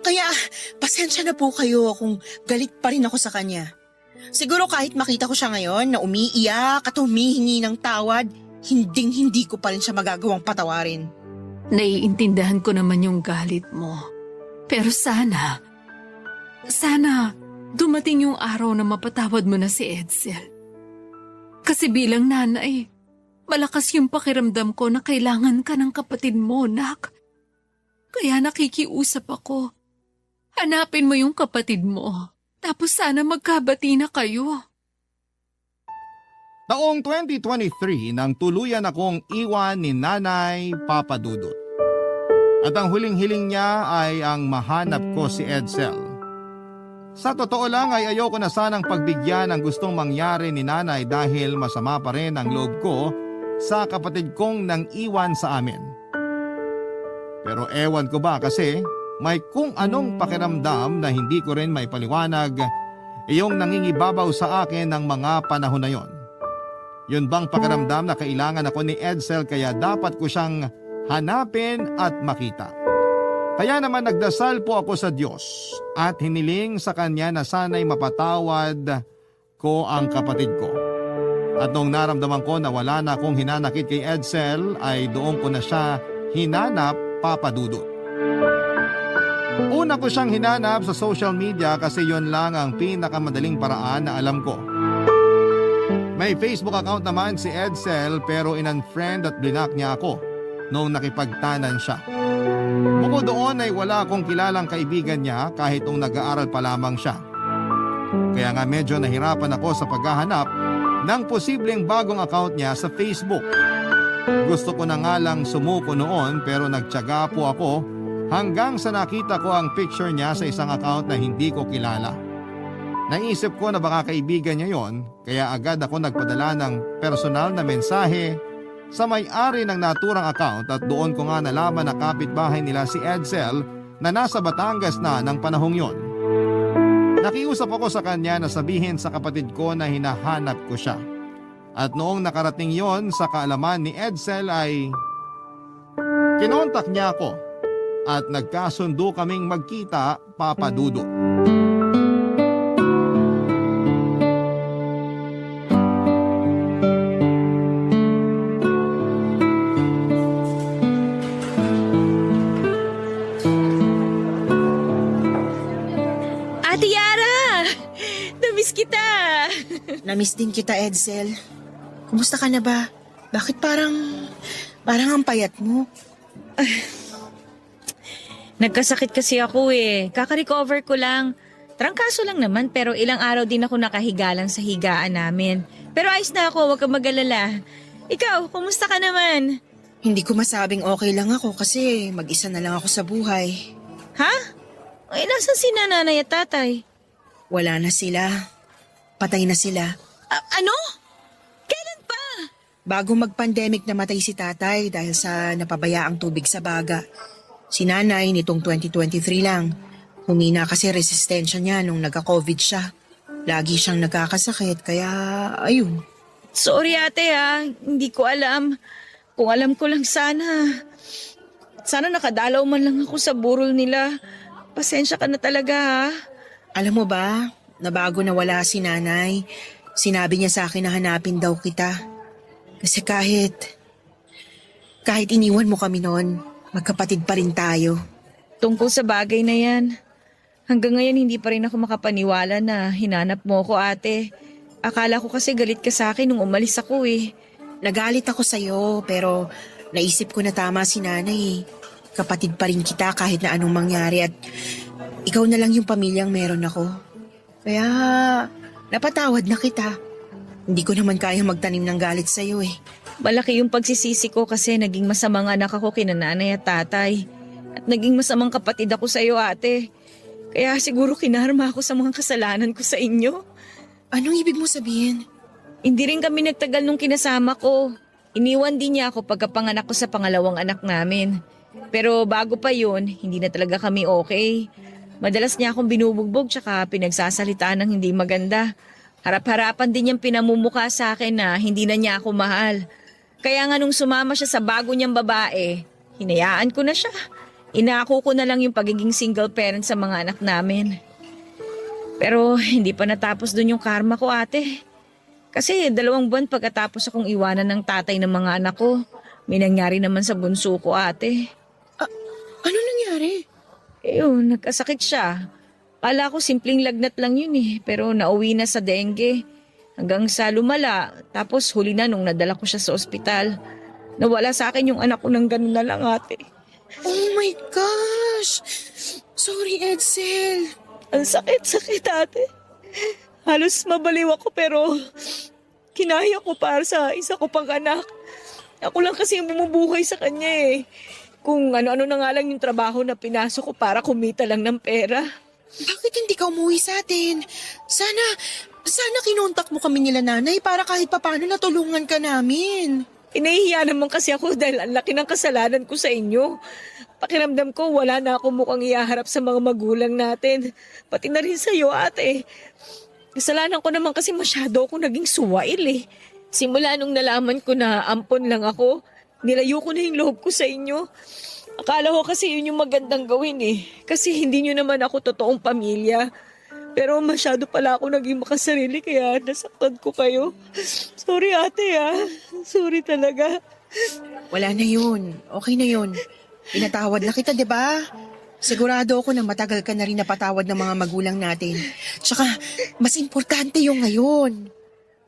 Kaya pasensya na po kayo kung galit pa rin ako sa kanya. Siguro kahit makita ko siya ngayon na umiiyak at humihingi ng tawad, hindi ko pa rin siya magagawang patawarin. Naiintindihan ko naman yung galit mo. Pero sana dumating yung araw na mapatawad mo na si Edsel. Kasi bilang nanay, malakas yung pakiramdam ko na kailangan ka ng kapatid mo, nak. Kaya nakikiusap ako. Hanapin mo yung kapatid mo. Tapos sana magkabati na kayo. Taong 2023 nang tuluyan akong iwan ni Nanay Papa Dudut. At ang huling-hiling niya ay ang mahanap ko si Edsel. Sa totoo lang ay ayoko na sanang pagbigyan ang gustong mangyari ni Nanay dahil masama pa rin ang loob ko sa kapatid kong nang iwan sa amin. Pero ewan ko ba kasi may kung anong pakiramdam na hindi ko rin maipaliwanag iyong nangingibabaw sa akin ng mga panahon na yon. Yun bang pakiramdam na kailangan ako ni Edsel kaya dapat ko siyang hanapin at makita. Kaya naman nagdasal po ako sa Diyos at hiniling sa Kanya na sana'y mapatawad ko ang kapatid ko. At nung naramdaman ko na wala na akong hinanakit kay Edsel ay doon ko na siya hinanap Papa Dudut. Una ko siyang hinanap sa social media kasi yon lang ang pinakamadaling paraan na alam ko. May Facebook account naman si Edsel pero in-unfriend at blinak niya ako noong nakipagtanan siya. Bukod doon ay wala akong kilalang kaibigan niya kahit nung nag-aaral pa lamang siya. Kaya nga medyo nahirapan ako sa paghahanap ng posibleng bagong account niya sa Facebook. Gusto ko na nga lang sumuko noon pero nagtiyaga po ako hanggang sa nakita ko ang picture niya sa isang account na hindi ko kilala. Naisip ko na baka kaibigan niya yon, kaya agad ako nagpadala ng personal na mensahe sa may-ari ng naturang account at doon ko nga nalaman na kapitbahay nila si Edsel na nasa Batangas na ng panahong yon. Nakiusap ako sa kanya na sabihin sa kapatid ko na hinahanap ko siya. At noong nakarating yon sa kaalaman ni Edsel ay kinontak niya ako at nagkasundo kaming magkita, Papa Dudut. Ate Yara! Namiss kita! Namiss din kita, Edsel. Kumusta ka na ba? Bakit parang ang payat mo? Nagkasakit kasi ako eh. Kaka-recover ko lang. Trangkaso lang naman pero ilang araw din ako nakahiga lang sa higaan namin. Pero ayos na ako, huwag kang mag-alala. Ikaw, kumusta ka naman? Hindi ko masabing okay lang ako kasi mag-isa na lang ako sa buhay. Ha? Ay, nasan si nanay at tatay? Wala na sila. Patay na sila. Ano? Kailan pa? Bago mag-pandemic namatay si tatay dahil sa napabayaang tubig sa baga. Si nanay nitong 2023 lang. Humina kasi resistensya niya nung nagka-COVID siya. Lagi siyang nagkakasakit kaya ayun. Sorry ate ha, hindi ko alam. Kung alam ko lang sana. Sana nakadalaw man lang ako sa burol nila. Pasensya ka na talaga ha. Alam mo ba, na bago nawala si nanay, sinabi niya sa akin na hanapin daw kita. Kasi kahit iniwan mo kami noon, magkapatid pa rin tayo. Tungkol sa bagay na yan. Hanggang ngayon hindi pa rin ako makapaniwala na hinanap mo ko ate. Akala ko kasi galit ka sa akin nung umalis ako eh. Nagalit ako sa'yo pero naisip ko na tama si nanay. Kapatid pa rin kita kahit na anong mangyari at ikaw na lang yung pamilyang meron ako. Kaya napatawad na kita. Hindi ko naman kaya magtanim ng galit sa'yo eh. Malaki yung pagsisisi ko kasi naging masamang anak ako kina nanay at tatay. At naging masamang kapatid ako sa iyo ate. Kaya siguro kinarma ako sa mga kasalanan ko sa inyo. Anong ibig mo sabihin? Hindi rin kami nagtagal nung kinasama ko. Iniwan din niya ako pagkapanganak ko sa pangalawang anak namin. Pero bago pa yun, hindi na talaga kami okay. Madalas niya akong binubugbog tsaka pinagsasalitaan ng hindi maganda. Harap-harapan din niyang pinamumuka sa akin na hindi na niya ako mahal. Kaya nga nung sumama siya sa bago niyang babae, hinayaan ko na siya. Inako ko na lang yung pagiging single parent sa mga anak namin. Pero hindi pa natapos dun yung karma ko ate. Kasi 2 buwan pagkatapos akong iwanan ng tatay ng mga anak ko, may nangyari naman sa bunso ko ate. Ano nangyari? Ayun, nagkasakit siya. Kala ko simpleng lagnat lang yun eh, pero nauwi na sa dengue. Hanggang sa lumala, tapos huli na nung nadala ko siya sa ospital. Nawala sa akin yung anak ko ng ganun na lang ate. Oh my gosh! Sorry, Edsel. Ang sakit-sakit ate. Halos mabaliw ako pero kinaya ko para sa isa ko pang anak. Ako lang kasi yung bumubuhay sa kanya eh. Kung ano-ano na nga lang yung trabaho na pinasok ko para kumita lang ng pera. Bakit hindi ka umuwi sa atin? Sana kinontak mo kami nila nanay para kahit papano natulungan ka namin. Inahihiya naman kasi ako dahil ang laki ng kasalanan ko sa inyo. Pakiramdam ko wala na ako mukhang ihaharap sa mga magulang natin. Pati na rin sa'yo ate. Kasalanan ko naman kasi masyado ako naging suwail eh. Simula nung nalaman ko na ampon lang ako, nilayo ko na yung loob ko sa inyo. Akala ko kasi yun yung magandang gawin eh. Kasi hindi nyo naman ako totoong pamilya. Pero masyado pala ako naging makasarili kaya nasaktan ko kayo. Sorry ate ah. Sorry talaga. Wala na yun. Okay na yun. Pinatawad na kita, di ba? Sigurado ako na matagal ka na rin napatawad ng mga magulang natin. Tsaka, mas importante yung ngayon.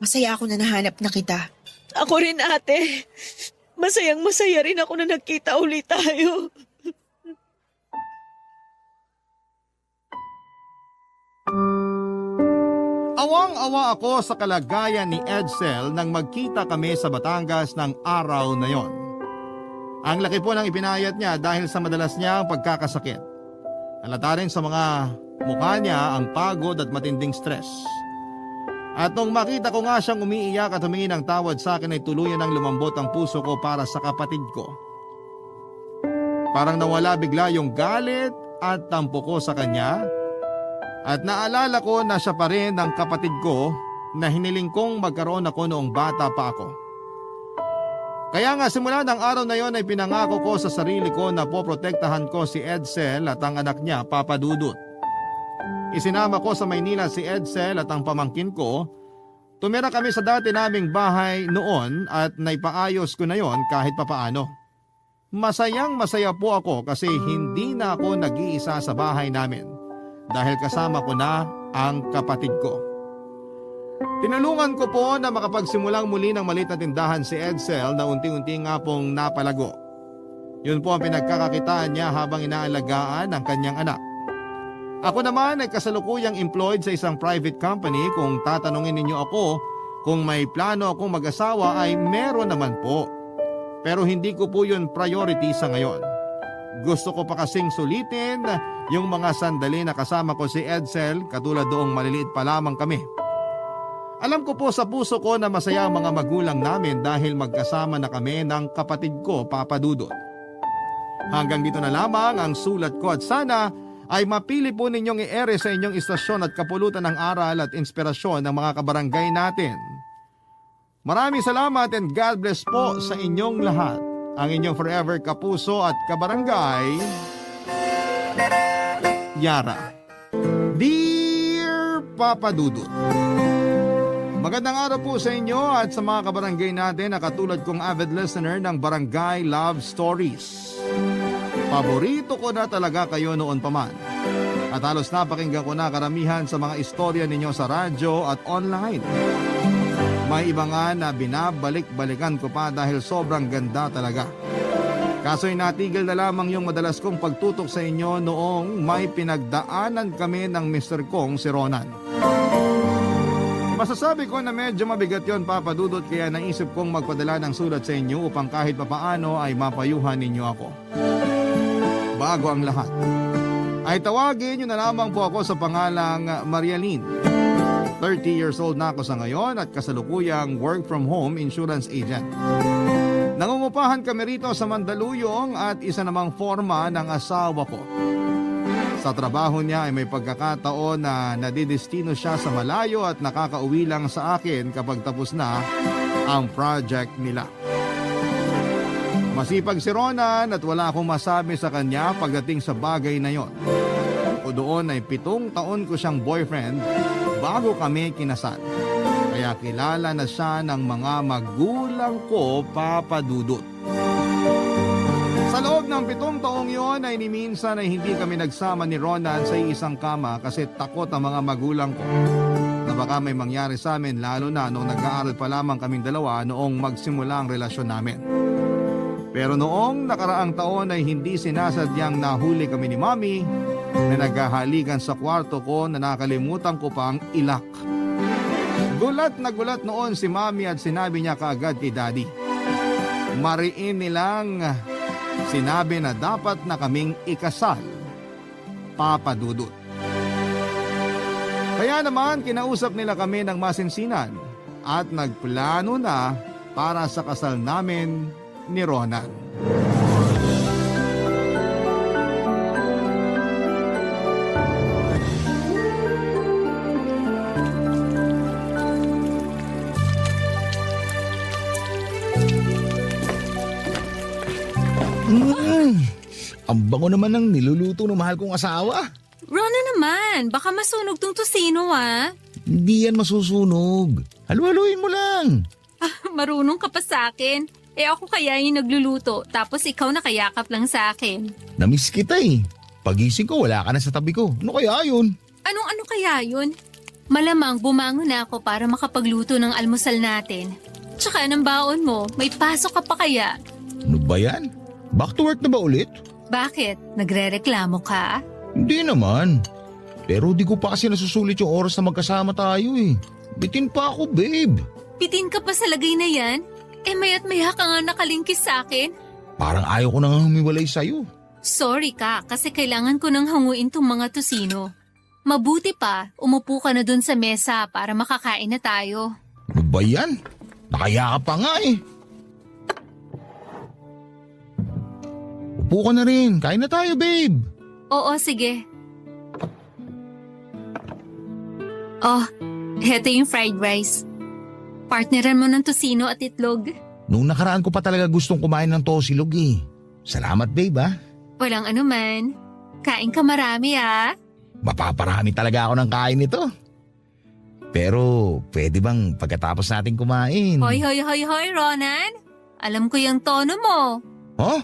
Masaya ako na nahanap na kita. Ako rin, ate. Masayang masaya rin ako na nagkita ulit tayo. Awang-awa ako sa kalagayan ni Edsel nang magkita kami sa Batangas ng araw na yon. Ang laki po ng ipinayat niya dahil sa madalas niyang pagkakasakit. Halata rin sa mga mukha niya ang pagod at matinding stress. At nung makita ko nga siyang umiiyak at humingi ng tawad sa akin ay tuluyan ng lumambot ang puso ko para sa kapatid ko. Parang nawala bigla yung galit at tampo ko sa kanya. At naalala ko na siya pa rin ang kapatid ko na hiniling kong magkaroon ako noong bata pa ako. Kaya nga simula ng araw na yon ay pinangako ko sa sarili ko na poprotektahan ko si Edsel at ang anak niya, Papa Dudut. Isinama ko sa Maynila si Edsel at ang pamangkin ko. Tumira kami sa dati naming bahay noon at naipaayos ko na yon kahit papaano. Masayang masaya po ako kasi hindi na ako nag-iisa sa bahay namin dahil kasama ko na ang kapatid ko. Tinulungan ko po na makapagsimulang muli ng maliit na tindahan si Edsel na unti-unti nga pong napalago. Yun po ang pinagkakakitaan niya habang inaalagaan ang kanyang anak. Ako naman ay kasalukuyang employed sa isang private company. Kung tatanungin ninyo ako kung may plano akong mag-asawa ay meron naman po. Pero hindi ko po yun priority sa ngayon. Gusto ko pa kasing sulitin yung mga sandali na kasama ko si Edsel katulad doong maliliit pa lamang kami. Alam ko po sa puso ko na masaya ang mga magulang namin dahil magkasama na kami ng kapatid ko, Papa Dudut. Hanggang dito na lamang ang sulat ko at sana ay mapili po ninyong i-ere sa inyong istasyon at kapulutan ng aral at inspirasyon ng mga kabarangay natin. Maraming salamat and God bless po sa inyong lahat. Ang inyong forever kapuso at kabarangay, Yara. Dear Papa Dudut, magandang araw po sa inyo at sa mga kabarangay natin na katulad kong avid listener ng Barangay Love Stories. Paborito ko na talaga kayo noon pa man. At halos napakinggan ko na karamihan sa mga istorya ninyo sa radyo at online. May iba nga na binabalik-balikan ko pa dahil sobrang ganda talaga. Kaso'y natigil na lamang yung madalas kong pagtutok sa inyo noong may pinagdaanan kami ng Mr. Kong si Ronan. Masasabi ko na medyo mabigat yon, Papa Dudut, kaya naisip kong magpadala ng sulat sa inyo upang kahit papaano ay mapayuhan ninyo ako. Bago ang lahat, ay tawagin nyo na lamang po ako sa pangalang Marialyn. 30 years old na ako sa ngayon at kasalukuyang work from home insurance agent. Nangungupahan kami rito sa Mandaluyong at isa namang forma ng asawa ko. Sa trabaho niya ay may pagkakataon na nadidestino siya sa malayo at nakakauwi lang sa akin kapag tapos na ang project nila. Masipag si Ronan at wala akong masabi sa kanya pagdating sa bagay na yon. O doon ay 7 taon ko siyang boyfriend bago kami kinasal. Kaya kilala na siya ng mga magulang ko, Papa Dudut. Sa loob ng 7 taong yon ay minsan ay hindi kami nagsama ni Ronan sa isang kama kasi takot ang mga magulang ko na baka may mangyari sa amin, lalo na nung nag-aaral pa lamang kaming dalawa noong magsimula ang relasyon namin. Pero noong nakaraang taon ay hindi sinasadyang nahuli kami ni Mami na naghahalikan sa kwarto ko na nakalimutan ko pang ilak. Gulat na gulat noon si Mami at sinabi niya kaagad kay Daddy. Mariin nilang sinabi na dapat na kaming ikasal, Papa Dudut. Kaya naman kinausap nila kami ng masinsinan at nagplano na para sa kasal namin ni Ronan. Ang bango naman ng niluluto ng mahal kong asawa. Rona naman, baka masunog tong tusino ah. Hindi yan masusunog. Halu-haluin mo lang. Marunong ka pa sa akin. ako kaya yung nagluluto, tapos ikaw nakayakap lang sa akin. Namiss kita eh. Pagising ko, wala ka na sa tabi ko. Ano kaya yun? Anong kaya yun? Malamang bumangon na ako para makapagluto ng almusal natin. Tsaka ng baon mo, may pasok ka pa kaya? Ano ba yan? Back to work na ba ulit? Bakit? Nagrereklamo ka? Hindi naman. Pero di ko pa kasi nasusulit yung oras na magkasama tayo eh. Bitin pa ako, babe. Bitin ka pa sa lagay na yan? Maya't maya ka nga nakalingkis sa akin? Parang ayaw ko nang humiwalay sa'yo. Sorry ka, kasi kailangan ko nang hanguin tong mga tusino. Mabuti pa, umupo ka na dun sa mesa para makakain na tayo. Ano ba yan? Nakayakap pa nga eh. Upo ka na rin. Kain na tayo, babe. Oo, sige. Oh, heto yung fried rice. Partneran mo ng tusino at itlog. Nung nakaraan ko pa talaga gustong kumain ng tosilog eh. Salamat, babe ah. Walang anuman. Kain ka marami ah. Mapaparami talaga ako ng kain nito. Pero pwede bang pagkatapos natin kumain? Hoy, Ronan. Alam ko yung tono mo. Ha?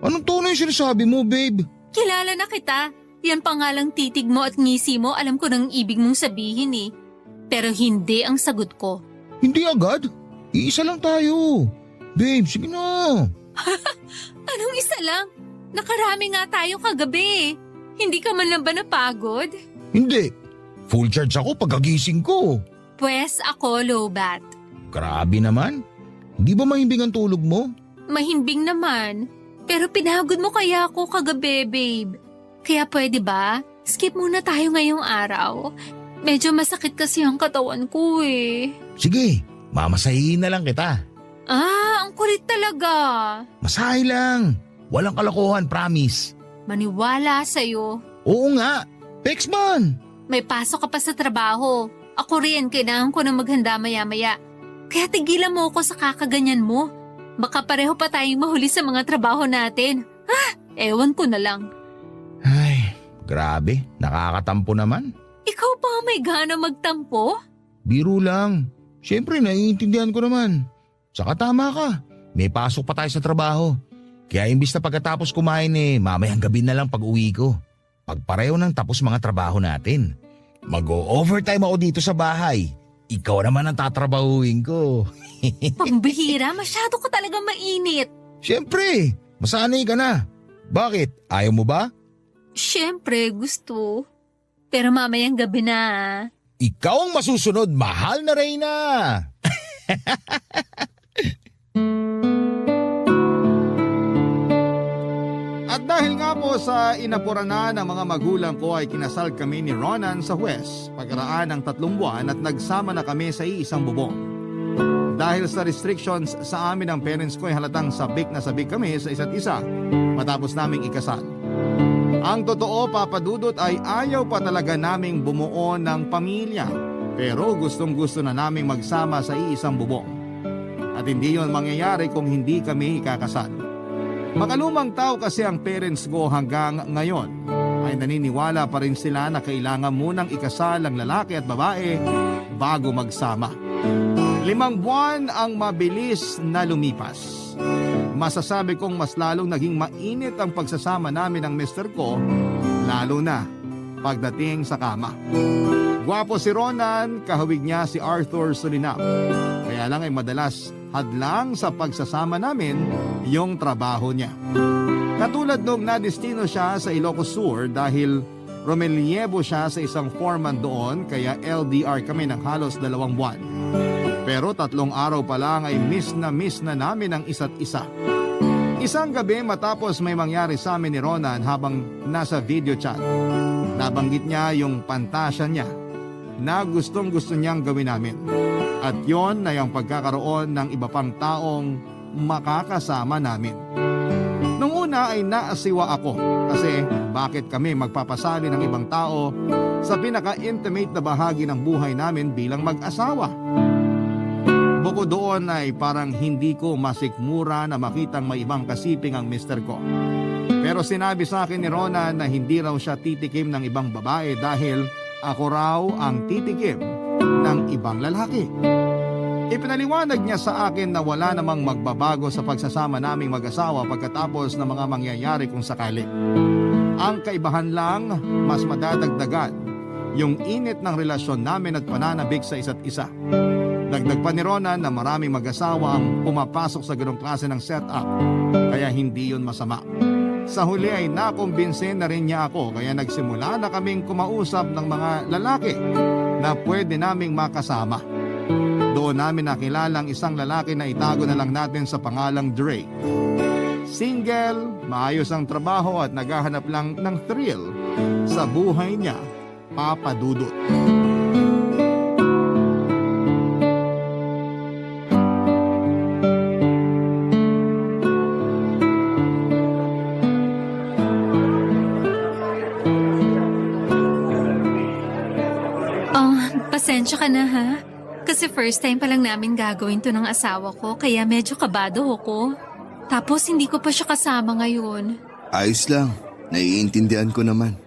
Anong tono yung sinasabi mo, babe? Kilala na kita. Yan pa nga lang titig mo at ngisi mo, alam ko nang ibig mong sabihin eh. Pero hindi ang sagot ko. Hindi agad. Iisa lang tayo. Babe, sige na. Anong isa lang? Nakarami nga tayo kagabi. Hindi ka man lang ba napagod? Hindi. Full charge ako pagkagising ko. Pwes ako lowbat. Grabe naman. Hindi ba mahimbing ang tulog mo? Mahimbing naman. Pero pinagod mo kaya ako kagabi, babe. Kaya pwede ba? Skip muna tayo ngayong araw. Medyo masakit kasi ang katawan ko eh. Sige, mamasahihin na lang kita. Ang kulit talaga. Masahe lang. Walang kalokohan, promise. Maniwala sa'yo. Oo nga. Pexman! May pasok ka pa sa trabaho. Ako rin, kailangan ko na maghanda maya-maya. Kaya tigilan mo ako sa kakaganyan mo. Baka pareho pa tayong mahuli sa mga trabaho natin. Ewan ko na lang. Ay, grabe. Nakakatampo naman. Ikaw pa may gana magtampo? Biro lang. Siyempre, naiintindihan ko naman. Saka tama ka. May pasok pa tayo sa trabaho. Kaya imbis na pagkatapos kumain mamayang gabi na lang pag uwi ko. Pagpareho ng tapos mga trabaho natin. Mag-o-overtime ako dito sa bahay. Ikaw naman ang tatrabahuin ko. Pambihira, masyado ka talaga mainit. Siyempre, masanay ka na. Bakit? Ayaw mo ba? Siyempre, gusto. Pero mamayang gabi na. Ikaw ang masusunod, mahal na Reyna! At dahil nga po sa inapuran na ng mga magulang ko ay kinasal kami ni Ronan sa Huwes pagkaraan ng 3 buwan at nagsama na kami sa iisang bubong. Dahil sa restrictions sa amin ng parents ko ay halatang sabik na sabik kami sa isa't isa matapos naming ikasal. Ang totoo, Papa Dudut, ay ayaw pa talaga naming bumuo ng pamilya pero gustong gusto na naming magsama sa iisang bubong. At hindi yon mangyayari kung hindi kami ikakasal. Makalumang tao kasi ang parents ko hanggang ngayon ay naniniwala pa rin sila na kailangan munang ikasal ang lalaki at babae bago magsama. 5 buwan ang mabilis na lumipas. Masasabi kong mas lalong naging mainit ang pagsasama namin ng mister ko, lalo na pagdating sa kama. Gwapo si Ronan, kahawig niya si Arthur Surinam. Kaya lang ay madalas hadlang sa pagsasama namin yung trabaho niya. Katulad nung nadestino siya sa Ilocos Sur dahil Romeliebo siya sa isang foreman doon kaya LDR kami ng halos 2 buwan. Pero 3 araw pa lang ay miss na namin ang isa't isa. Isang gabi matapos may mangyari sa amin ni Ronan habang nasa video chat. Nabanggit niya yung pantasya niya na gustong gusto niyang gawin namin. At yon na yung pagkakaroon ng iba pang taong makakasama namin. Nung una ay naasiwa ako kasi bakit kami magpapasali ng ibang tao sa pinaka-intimate na bahagi ng buhay namin bilang mag-asawa. Bukod doon ay parang hindi ko masikmura na makitang may ibang kasiping ang mister ko. Pero sinabi sa akin ni Ronan na hindi raw siya titikim ng ibang babae dahil ako raw ang titikim ng ibang lalaki. Ipinaliwanag niya sa akin na wala namang magbabago sa pagsasama naming mag-asawa pagkatapos ng mga mangyayari kung sakali. Ang kaibahan lang, mas madadagdagan yung init ng relasyon namin at pananabik sa isa't isa. Dagdag pa ni Ronan na maraming mag-asawa ang pumapasok sa ganong klase ng setup, kaya hindi yun masama. Sa huli ay nakumbinsin na rin niya ako, kaya nagsimula na kaming kumausap ng mga lalaki na pwede naming makasama. Doon namin nakilala ang isang lalaki na itago na lang natin sa pangalang Drake. Single, maayos ang trabaho at naghahanap lang ng thrill sa buhay niya, Papa Dudut. Pasensya ka na ha. Kasi first time pa lang namin gagawin to ng asawa ko, kaya medyo kabado ako. Tapos hindi ko pa siya kasama ngayon. Ayos lang, naiintindihan ko naman.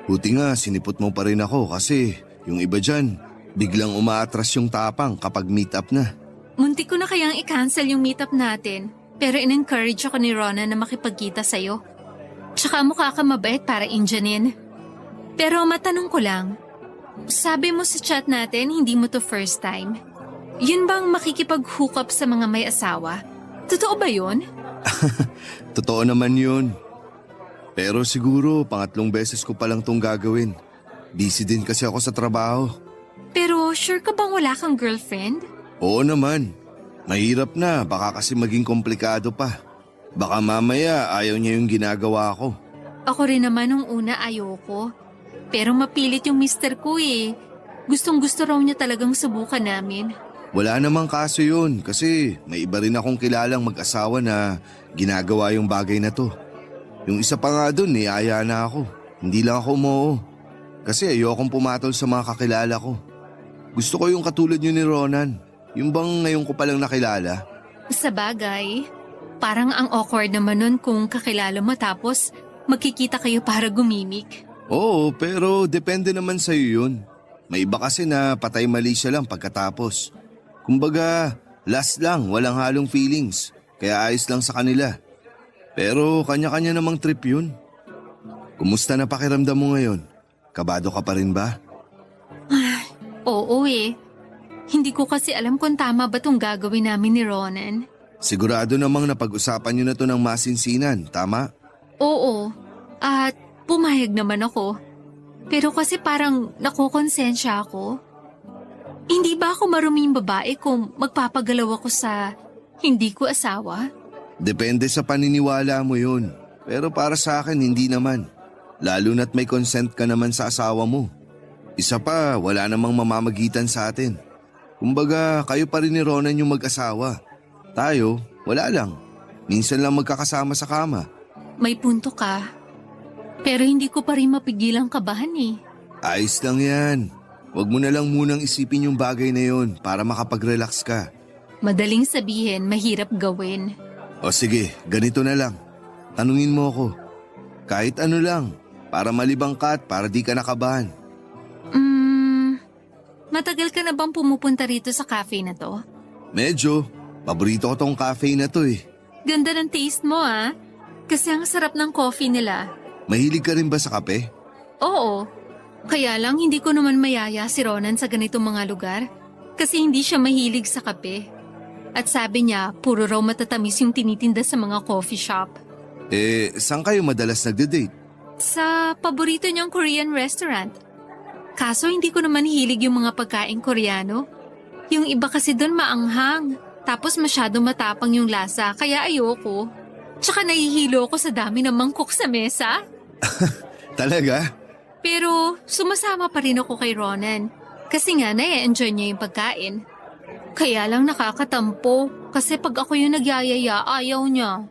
Buti nga sinipot mo pa rin ako kasi yung iba dyan, biglang umaatras yung tapang kapag meet up na. Muntik ko na kayang i-cancel yung meetup natin, pero in-encourage ako ni Rona na makipagkita sa'yo. Tsaka mukha ka mabait para Indianin. Pero matanong ko lang, sabi mo sa chat natin hindi mo to first time. Yun bang makikipag-hook up sa mga may asawa? Totoo ba yun? Totoo naman yun. Pero siguro pangatlong beses ko palang tong gagawin. Busy din kasi ako sa trabaho. Pero sure ka bang wala kang girlfriend? Oo naman. Mahirap na, baka kasi maging komplikado pa. Baka mamaya ayaw niya yung ginagawa ko. Ako rin naman nung una ayoko. Pero mapilit yung mister ko eh. Gustong gusto raw niya talagang subukan namin. Wala namang kaso yun kasi may iba rin akong kilalang mag-asawa na ginagawa yung bagay na to. Yung isa pa nga dun, niyaya na ako. Hindi lang ako umoo. Kasi ayokong pumatol sa mga kakilala ko. Gusto ko yung katulad nyo ni Ronan. Yung bang ngayon ko palang nakilala. Sa bagay, parang ang awkward naman nun kung kakilala mo tapos magkikita kayo para gumimik. Oo, pero depende naman sa'yo yun. May iba kasi na patay mali siya lang pagkatapos. Kumbaga, last lang, walang halong feelings. Kaya ayos lang sa kanila. Pero kanya-kanya namang trip yun. Kumusta na pakiramdam mo ngayon? Kabado ka pa rin ba? Oo eh. Hindi ko kasi alam kung tama ba itong gagawin namin ni Ronan. Sigurado namang napag-usapan nyo na to ng masinsinan, tama? Oo. At pumayag naman ako. Pero kasi parang nakokonsensya ako. Hindi ba ako maruming babae kung magpapagalaw ako sa hindi ko asawa? Depende sa paniniwala mo yun. Pero para sa akin, hindi naman. Lalo na't may consent ka naman sa asawa mo. Isa pa, wala namang mamamagitan sa atin. Kumbaga, kayo pa rin ni Ronan yung mag-asawa. Tayo, wala lang. Minsan lang magkakasama sa kama. May punto ka. Pero hindi ko pa rin mapigilang kabahan eh. Ayos lang yan. Huwag mo na lang munang isipin yung bagay na yun para makapag-relax ka. Madaling sabihin, mahirap gawin. O sige, ganito na lang. Tanungin mo ako. Kahit ano lang, para malibang ka at para di ka nakabahan. Matagal ka na bang pumupunta rito sa cafe na to? Medyo. Paborito ko tong cafe na to eh. Ganda ng taste mo ah. Kasi ang sarap ng coffee nila. Mahilig ka rin ba sa kape? Oo. Kaya lang hindi ko naman mayaya si Ronan sa ganitong mga lugar. Kasi hindi siya mahilig sa kape. At sabi niya, puro raw matatamis yung tinitinda sa mga coffee shop. Saan kayo madalas nagde-date? Sa paborito niyang Korean restaurant. Kaso hindi ko naman hilig yung mga pagkain Koreano. Yung iba kasi doon maanghang. Tapos masyado matapang yung lasa, kaya ayoko. Tsaka nahihilo ko sa dami ng mangkok sa mesa. Talaga? Pero sumasama pa rin ako kay Ronan. Kasi nga na-enjoy niya yung pagkain. Kaya lang nakakatampo. Kasi pag ako yung nagyayaya, ayaw niya.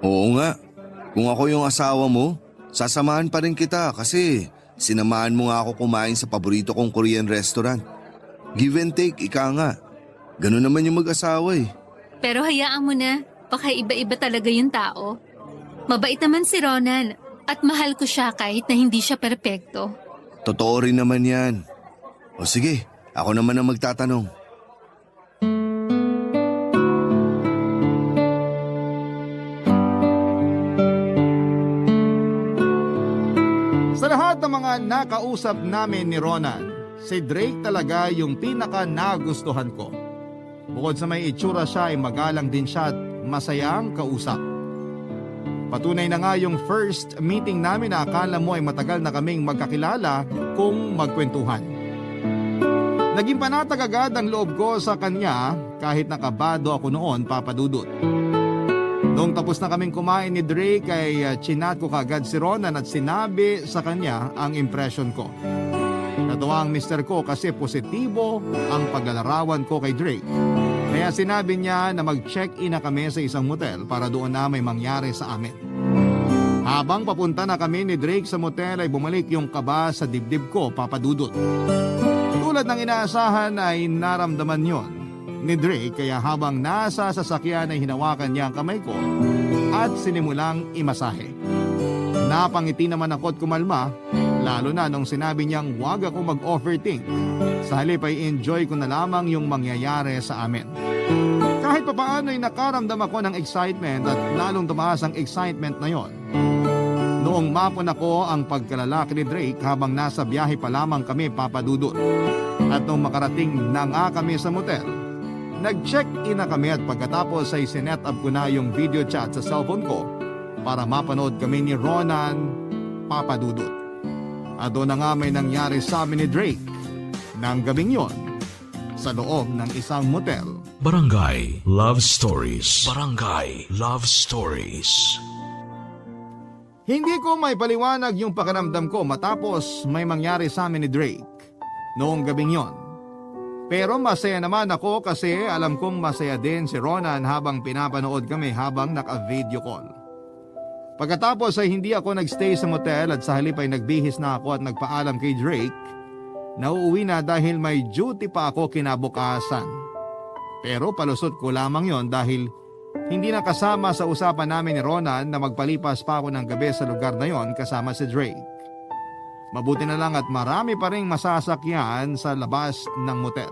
Oo nga. Kung ako yung asawa mo, sasamahan pa rin kita kasi sinamahan mo nga ako kumain sa paborito kong Korean restaurant. Give and take, ika nga. Ganun naman yung mag-asawa eh. Pero hayaan mo na. Baka iba-iba talaga yung tao. Mabait naman si Ronan at mahal ko siya kahit na hindi siya perpekto. Totoo rin naman yan. O sige, ako naman ang magtatanong. lahat ng mga nakausap namin ni Ronan, si Drake talaga yung pinaka nagustuhan ko. Bukod sa may itsura siya ay magalang din siya at masayang kausap. Patunay na nga yung first meeting namin na akala mo ay matagal na kaming magkakilala kung magkwentuhan. Naging panatag agad ang loob ko sa kanya kahit nakabado ako noon, Papa Dudut. Noong tapos na kaming kumain ni Drake ay chinat ko kagad si Ronan at sinabi sa kanya ang impression ko. Natuwa ang mister ko kasi positibo ang paglalarawan ko kay Drake. Kaya sinabi niya na mag-check-in na kami sa isang motel para doon na may mangyari sa amin. Habang papunta na kami ni Drake sa motel ay bumalik yung kaba sa dibdib ko, Papa Dudut. Tulad ng inaasahan ay naramdaman yon ni Drake kaya habang nasa sasakyan ay hinawakan niya ang kamay ko at sinimulang imasahe. Napangiti naman ako at kumalma, lalo na nung sinabi niyang huwag ako mag-overthink. Sa halip ay enjoy ko na lamang yung mangyayari sa amin. Kahit papaano ay nakaramdam ako ng excitement at lalong tumaas ang excitement na yon. Noong mapon ako ang pagkalalaki ni Drake habang nasa biyahe pa lamang kami, Papa Dudut. At nung makarating na nga kami sa motel, nag-check-in na kami at pagkatapos ay sinet up ko na yung video chat sa cellphone ko para mapanood kami ni Ronan, Papa Dudut. At doon na nga may nangyari sa amin ni Drake ng gabing yon sa loob ng isang motel. Barangay Love Stories. Barangay Love Stories. Hindi ko may paliwanag yung pakiramdam ko matapos may mangyari sa amin ni Drake noong gabing yon. Pero masaya naman ako kasi alam kong masaya din si Ronan habang pinapanood kami habang naka-video call. Pagkatapos ay hindi ako nagstay sa motel at sa halip ay nagbihis na ako at nagpaalam kay Drake na uuwi na dahil may duty pa ako kinabukasan. Pero palusot ko lamang yon dahil hindi na kasama sa usapan namin ni Ronan na magpalipas pa ako ng gabi sa lugar na yon kasama si Drake. Mabuti na lang at marami pa ring masasakyan sa labas ng motel.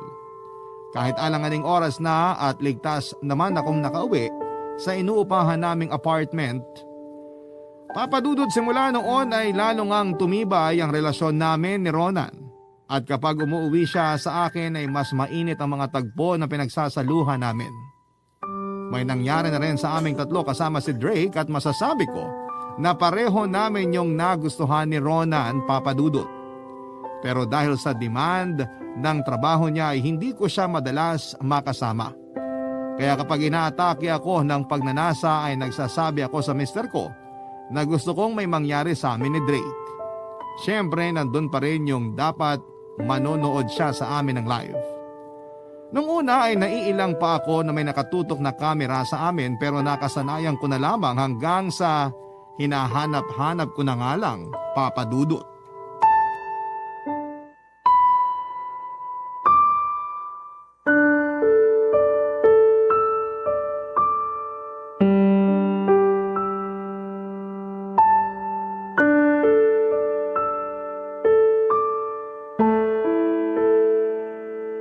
Kahit alanganing oras na at ligtas naman akong nakauwi sa inuupahan naming apartment, Papa Dudut, simula noon ay lalong ang tumibay ang relasyon namin ni Ronan. At kapag umuwi siya sa akin ay mas mainit ang mga tagpo na pinagsasaluhan namin. May nangyari na rin sa aming tatlo kasama si Drake at masasabi ko na pareho namin yung nagustuhan ni Ronan, Papa Dudut. Pero dahil sa demand ng trabaho niya ay hindi ko siya madalas makasama. Kaya kapag inaatake ako ng pagnanasa ay nagsasabi ako sa mister ko na gusto kong may mangyari sa amin ni Drake. Siyempre nandun pa rin yung dapat manonood siya sa amin ng live. Nung una ay naiilang pa ako na may nakatutok na kamera sa amin pero nakasanayan ko na lamang hanggang sa hinahanap-hanap ko na nga lang, Papa Dudut.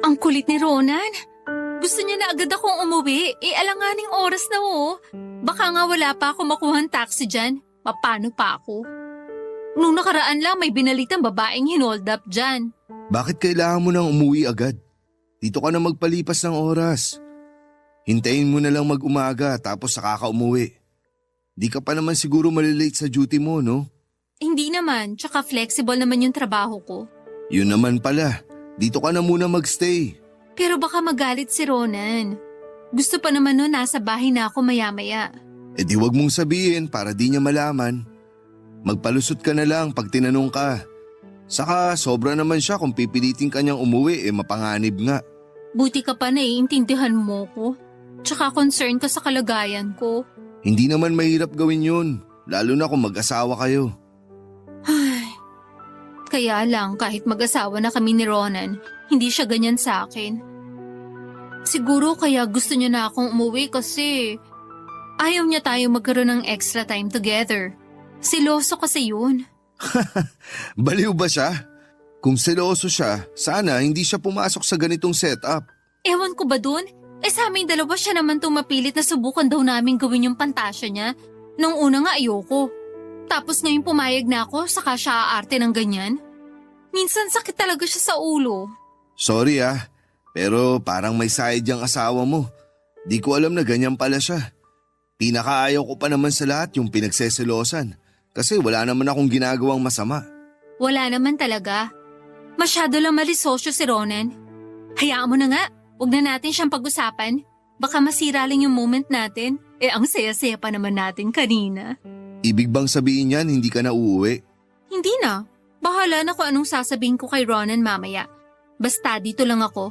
Ang kulit ni Ronan. Gusto niya na agad akong umuwi. Alanganing oras na Baka nga wala pa ako makuhang taxi dyan. Paano pa ako? Nung nakaraan lang may binalitang babaeng hinold up dyan. Bakit kailangan mo nang umuwi agad? Dito ka na magpalipas ng oras. Hintayin mo na lang mag-umaga tapos saka ka umuwi. Di ka pa naman siguro malilate sa duty mo, no? Hindi naman, tsaka flexible naman yung trabaho ko. Yun naman pala. Dito ka na muna magstay. Pero baka magalit si Ronan. Gusto pa naman nun nasa bahay na ako maya-maya. E di wag mong sabihin para di niya malaman. Magpalusot ka na lang pag tinanong ka. Saka sobra naman siya kung pipilitin ka niyang umuwi mapanganib nga. Buti ka pa naiintindihan mo ko. Tsaka concern ka sa kalagayan ko. Hindi naman mahirap gawin yun. Lalo na kung mag-asawa kayo. Ay, kaya lang kahit mag-asawa na kami ni Ronan, hindi siya ganyan sa akin. Siguro kaya gusto niya na akong umuwi kasi ayaw niya tayo magkaroon ng extra time together. Siloso kasi yun. Baliw ba siya? Kung seloso siya, sana hindi siya pumasok sa ganitong setup. Ewan ko ba dun? Sa aming dalawa siya naman tumapilit na subukan daw namin gawin yung pantasya niya. Nung una nga ayoko. Tapos ngayon pumayag na ako, saka siya aarte ng ganyan? Minsan sakit talaga siya sa ulo. Sorry pero parang may side yung asawa mo. Di ko alam na ganyan pala siya. Pinakaayaw ko pa naman sa lahat yung pinagseselosan kasi wala naman akong ginagawang masama. Wala naman talaga. Masyado lang malisosyo si Ronan. Hayaan mo na nga, huwag na natin siyang pag-usapan. Baka masira lang yung moment natin. Ang saya-saya pa naman natin kanina. Ibig bang sabihin yan hindi ka na uuwi? Hindi na. Bahala na kung anong sasabihin ko kay Ronan mamaya. Basta dito lang ako.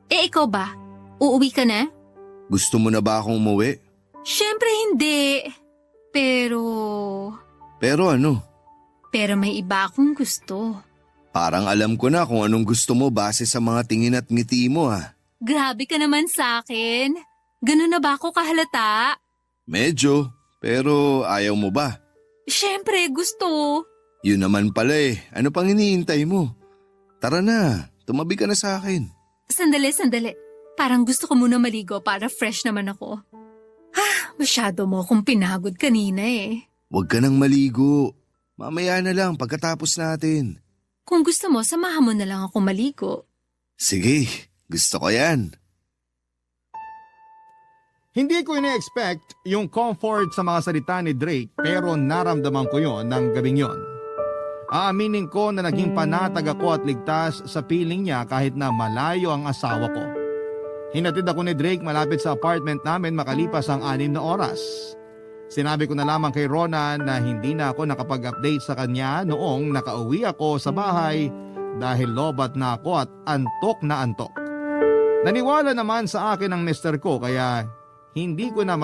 Ikaw ba? Uuwi ka na? Gusto mo na ba akong umuwi? Siyempre hindi. Pero Pero ano? may iba akong gusto. Parang alam ko na kung anong gusto mo base sa mga tingin at ngiti mo Grabe ka naman sa akin. Ganun na ba ako kahalata? Medyo, pero ayaw mo ba? Siyempre gusto. Yun naman pala Ano pang hinihintay mo? Tara na, tumabi ka na sa akin. Sandali. Parang gusto ko muna maligo para fresh naman ako. Masyado mo akong pinagod kanina Huwag ka nang maligo. Mamaya na lang pagkatapos natin. Kung gusto mo, samahan mo na lang ako maligo. Sige, gusto ko yan. Hindi ko ina-expect yung comfort sa mga salita ni Drake pero naramdaman ko yon ng gabing yon. Aaminin ko na naging panatag ako at ligtas sa piling niya kahit na malayo ang asawa ko. Hinatid ako ni Drake malapit sa apartment namin makalipas ang 6 na oras. Sinabi ko na lamang kay Ronan na hindi na ako nakapag-update sa kanya noong nakauwi ako sa bahay dahil lobat na ako at antok na antok. Naniwala naman sa akin ang mister ko kaya hindi na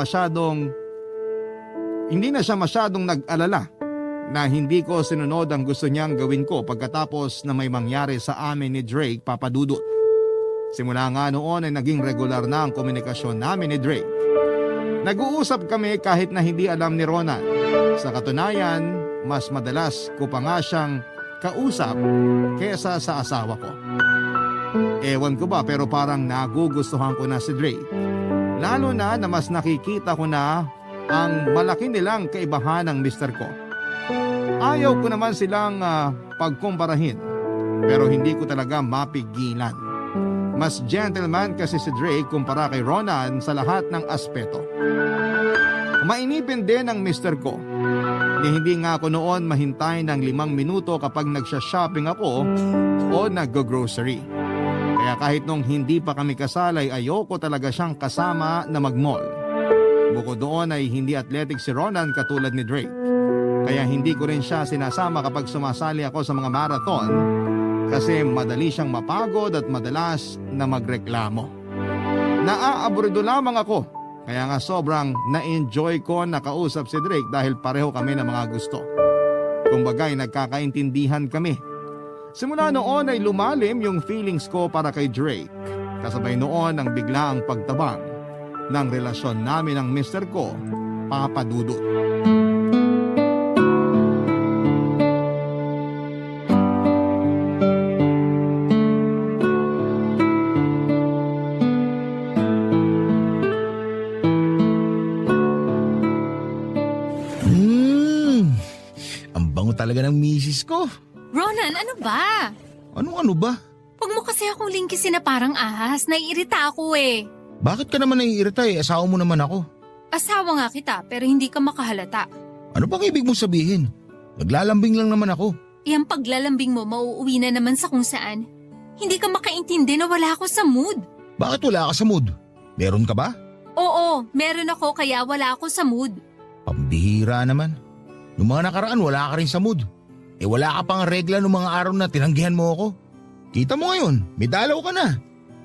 siya masyadong nag-alala na hindi ko sinunod ang gusto niyang gawin ko pagkatapos na may mangyari sa amin ni Drake, Papa Dudut. Simula nga noon ay naging regular na ang komunikasyon namin ni Drake. Nag-uusap kami kahit na hindi alam ni Ronan. Sa katunayan, mas madalas ko pa nga siyang kausap kesa sa asawa ko. Ewan ko ba pero parang nagugustuhan ko na si Drake. Lalo na mas nakikita ko na ang malaki nilang kaibahan ng mister ko. Ayaw ko naman silang pagkumparahin pero hindi ko talaga mapigilan. Mas gentleman kasi si Drake kumpara kay Ronan sa lahat ng aspeto. Mainipin din ang mister ko. Hindi nga ako noon mahintay ng 5 minuto kapag nagsha-shopping ako o nag-grocery. Kaya kahit nung hindi pa kami kasal ay ayoko talaga siyang kasama na mag-mall. Bukod doon ay hindi athletic si Ronan katulad ni Drake. Kaya hindi ko rin siya sinasama kapag sumasali ako sa mga marathon kasi madali siyang mapagod at madalas na magreklamo. Naaaburdo lamang ako kaya nga sobrang na-enjoy ko nakausap si Drake dahil pareho kami ng mga gusto. Kumbaga'y nagkakaintindihan kami. Simula noon ay lumalim yung feelings ko para kay Drake. Kasabay noon ang biglaang pagtabang ng relasyon namin ng mister ko, Papa Dudut. Ang bango talaga ng misis ko. Ronan, ano ba? Ano ba? Huwag mo kasi akong lingkisin na parang ahas. Naiirita ako Bakit ka naman naiirita Asawa mo naman ako. Asawa nga kita pero hindi ka makahalata. Ano bang ibig mong sabihin? Naglalambing lang naman ako. Iyang paglalambing mo mauuwi na naman sa kung saan. Hindi ka makaintindi na wala ako sa mood. Bakit wala ka sa mood? Meron ka ba? Oo, meron ako kaya wala ako sa mood. Pambihira naman. Noong mga nakaraan wala ka rin sa mood. Wala ka pang regla noong mga araw na tinanggihan mo ako. Kita mo ngayon, may dalaw ka na.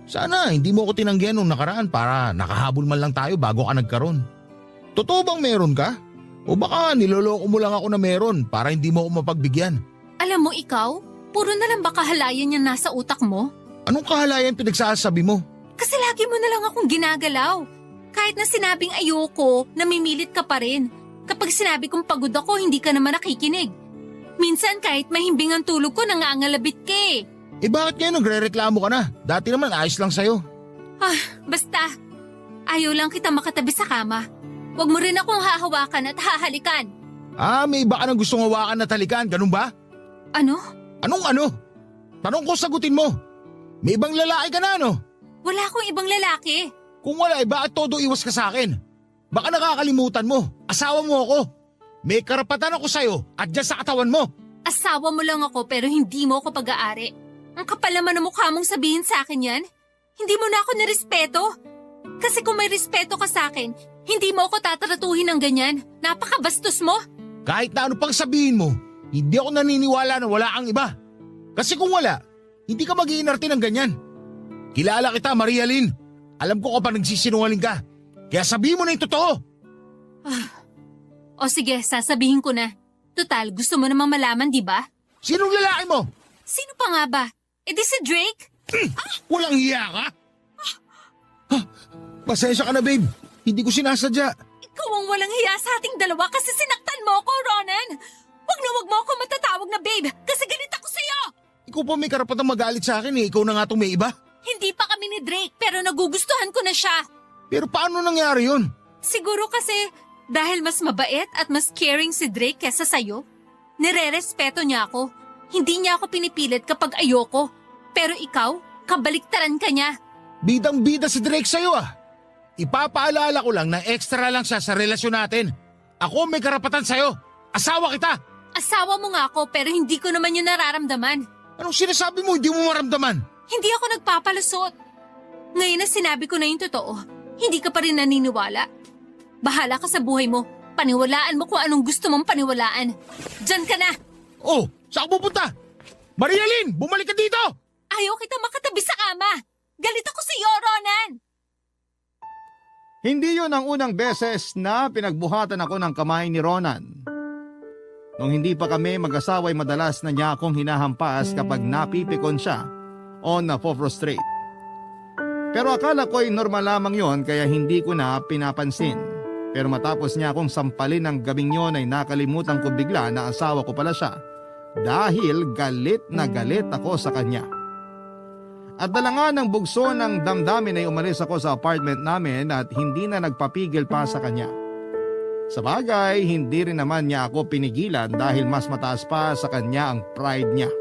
Sana hindi mo ako tinanggihan nung nakaraan para nakahabol man lang tayo bago ka nagkaroon. Totoo bang meron ka? O baka niloloko mo lang ako na meron para hindi mo ako mapagbigyan? Alam mo ikaw, puro na lang ba kahalayan yung nasa utak mo? Anong kahalayan pinagsasabi mo? Kasi lagi mo na lang akong ginagalaw. Kahit na sinabing ayoko, namimilit ka pa rin. Kapag sinabi kong pagod ako, hindi ka naman nakikinig. Minsan kahit mahimbing ang tulog ko, nangangalabit ka Bakit ngayon nagre-reklamo ka na? Dati naman ayos lang sa'yo. Basta, ayaw lang kita makatabi sa kama. Huwag mo rin akong hahawakan at hahalikan. May iba ka nang gustong hawakan na talikan, ganun ba? Ano? Anong ano? Tanong ko, sagutin mo. May ibang lalaki ka na, ano? Wala akong ibang lalaki. Kung wala, bakit todo iwas ka sa akin? Baka nakakalimutan mo. Asawa mo ako. May karapatan ako sa'yo at dyan sa katawan mo. Asawa mo lang ako pero hindi mo ako pag-aari. Ang kapal naman ng mukha mong sabihin sa akin yan. Hindi mo na ako nirespeto. Kasi kung may respeto ka sa akin, hindi mo ako tatratuhin ng ganyan. Napakabastos mo. Kahit na ano pang sabihin mo, hindi ako naniniwala na wala kang iba. Kasi kung wala, hindi ka mag-iinarte ng ganyan. Kilala kita, Maria Lynn. Alam ko kapag nagsisinungaling ka. Kaya sabihin mo na yung totoo. O sige, sasabihin ko na. Total, gusto mo namang malaman, di ba? Sinong lalaki mo? Sino pa nga ba? E di si Drake? Walang hiya ka? Pasensya ka na, babe. Hindi ko sinasadya. Ikaw ang walang hiya sa ating dalawa kasi sinaktan mo ako, Ronan. Wag na wag mo ako matatawag na babe kasi galit ako sa'yo. Ikaw pa may karapatang magalit sa akin eh. Ikaw na nga itong may iba. Hindi pa kami ni Drake pero nagugustuhan ko na siya. Pero paano nangyari yun? Siguro kasi dahil mas mabait at mas caring si Drake kesa sa'yo. Nire-respeto niya ako. Hindi niya ako pinipilit kapag ayoko. Pero ikaw, kabaliktaran ka niya. Bidang-bida si Drake sa'yo ah. Ipapaalala ko lang na extra lang siya sa relasyon natin. Ako may karapatan sa'yo. Asawa kita. Asawa mo nga ako pero hindi ko naman yun nararamdaman. Anong sinasabi mo hindi mo maramdaman? Hindi ako nagpapalusot. Ngayon na sinabi ko na yung totoo, hindi ka pa rin naniniwala. Bahala ka sa buhay mo. Paniwalaan mo kung anong gusto mong paniwalaan. Diyan ka na! Oh, saan ka pupunta? Maria Lynn, bumalik ka dito! Ayaw kita makatabi sa kama! Galit ako sa iyo, Ronan! Hindi yun ang unang beses na pinagbuhatan ako ng kamay ni Ronan. Nung hindi pa kami mag-asawa ay madalas na niya akong hinahampas kapag napipikon siya o napofrustrate. Pero akala ko ay normal lamang yon kaya hindi ko na pinapansin. Pero matapos niya akong sampalin ng gabing yon ay nakalimutan ko bigla na asawa ko pala siya dahil galit na galit ako sa kanya. At dala nga ng bugso ng damdamin ay umalis ako sa apartment namin at hindi na nagpapigil pa sa kanya. Sa bagay, hindi rin naman niya ako pinigilan dahil mas mataas pa sa kanya ang pride niya.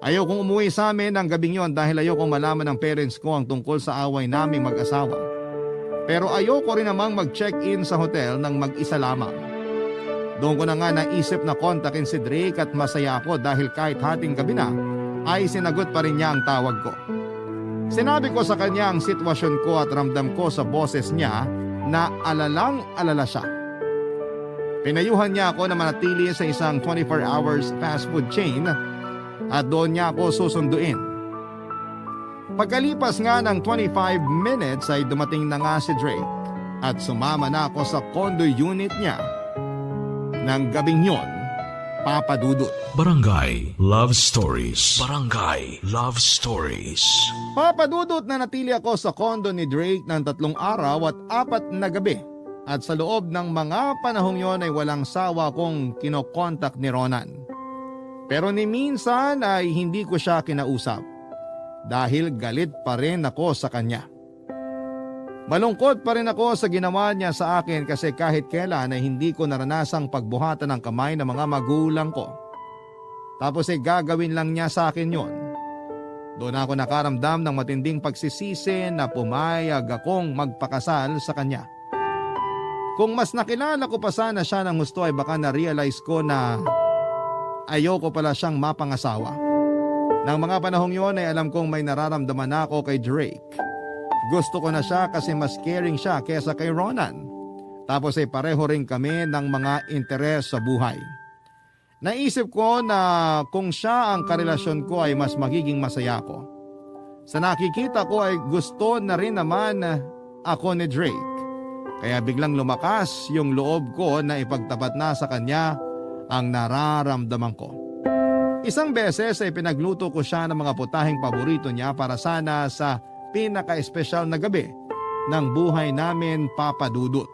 Ayaw kong umuwi sa amin ng gabing yon dahil ayaw kong malaman ng parents ko ang tungkol sa away naming mag-asawa. Pero ayaw ko rin namang mag-check-in sa hotel ng mag-isa lamang. Doon ko na nga naisip na kontakin si Drake at masaya ako dahil kahit hating gabi na, ay sinagot pa rin niya ang tawag ko. Sinabi ko sa kanya ang sitwasyon ko at ramdam ko sa boses niya na alalang-alala siya. Pinayuhan niya ako na manatili sa isang 24 hours fast food chain at doon niya ako susunduin. Pagkalipas nga ng 25 minutes ay dumating na nga si Drake at sumama na ako sa condo unit niya ng gabing yon, Papa Dudut. Barangay Love Stories. Barangay Love Stories. Papa Dudut na natili ako sa condo ni Drake ng 3 araw at 4 na gabi. At sa loob ng mga panahong yon ay walang sawa kong kinokontak ni Ronan. Pero ni minsan ay hindi ko siya kinausap dahil galit pa rin ako sa kanya. Malungkot pa rin ako sa ginawa niya sa akin kasi kahit kailan ay hindi ko naranasang pagbuhatan ng kamay ng mga magulang ko. Tapos ay gagawin lang niya sa akin yon. Doon ako nakaramdam ng matinding pagsisisi na pumayag akong magpakasal sa kanya. Kung mas nakilala ko pa sana siya ng gusto ay baka na-realize ko na ayoko pala siyang mapangasawa. Nang mga panahong yon ay alam kong may nararamdaman ako kay Drake. Gusto ko na siya kasi mas caring siya kesa kay Ronan. Tapos ay pareho rin kami ng mga interes sa buhay. Naisip ko na kung siya ang karelasyon ko ay mas magiging masaya ko. Sa nakikita ko ay gusto na rin naman ako ni Drake. Kaya biglang lumakas yung loob ko na ipagtapat na sa kanya ang nararamdaman ko. Isang beses ay pinagluto ko siya ng mga putahing paborito niya para sana sa pinaka-espesyal na gabi ng buhay namin, Papa Dudut.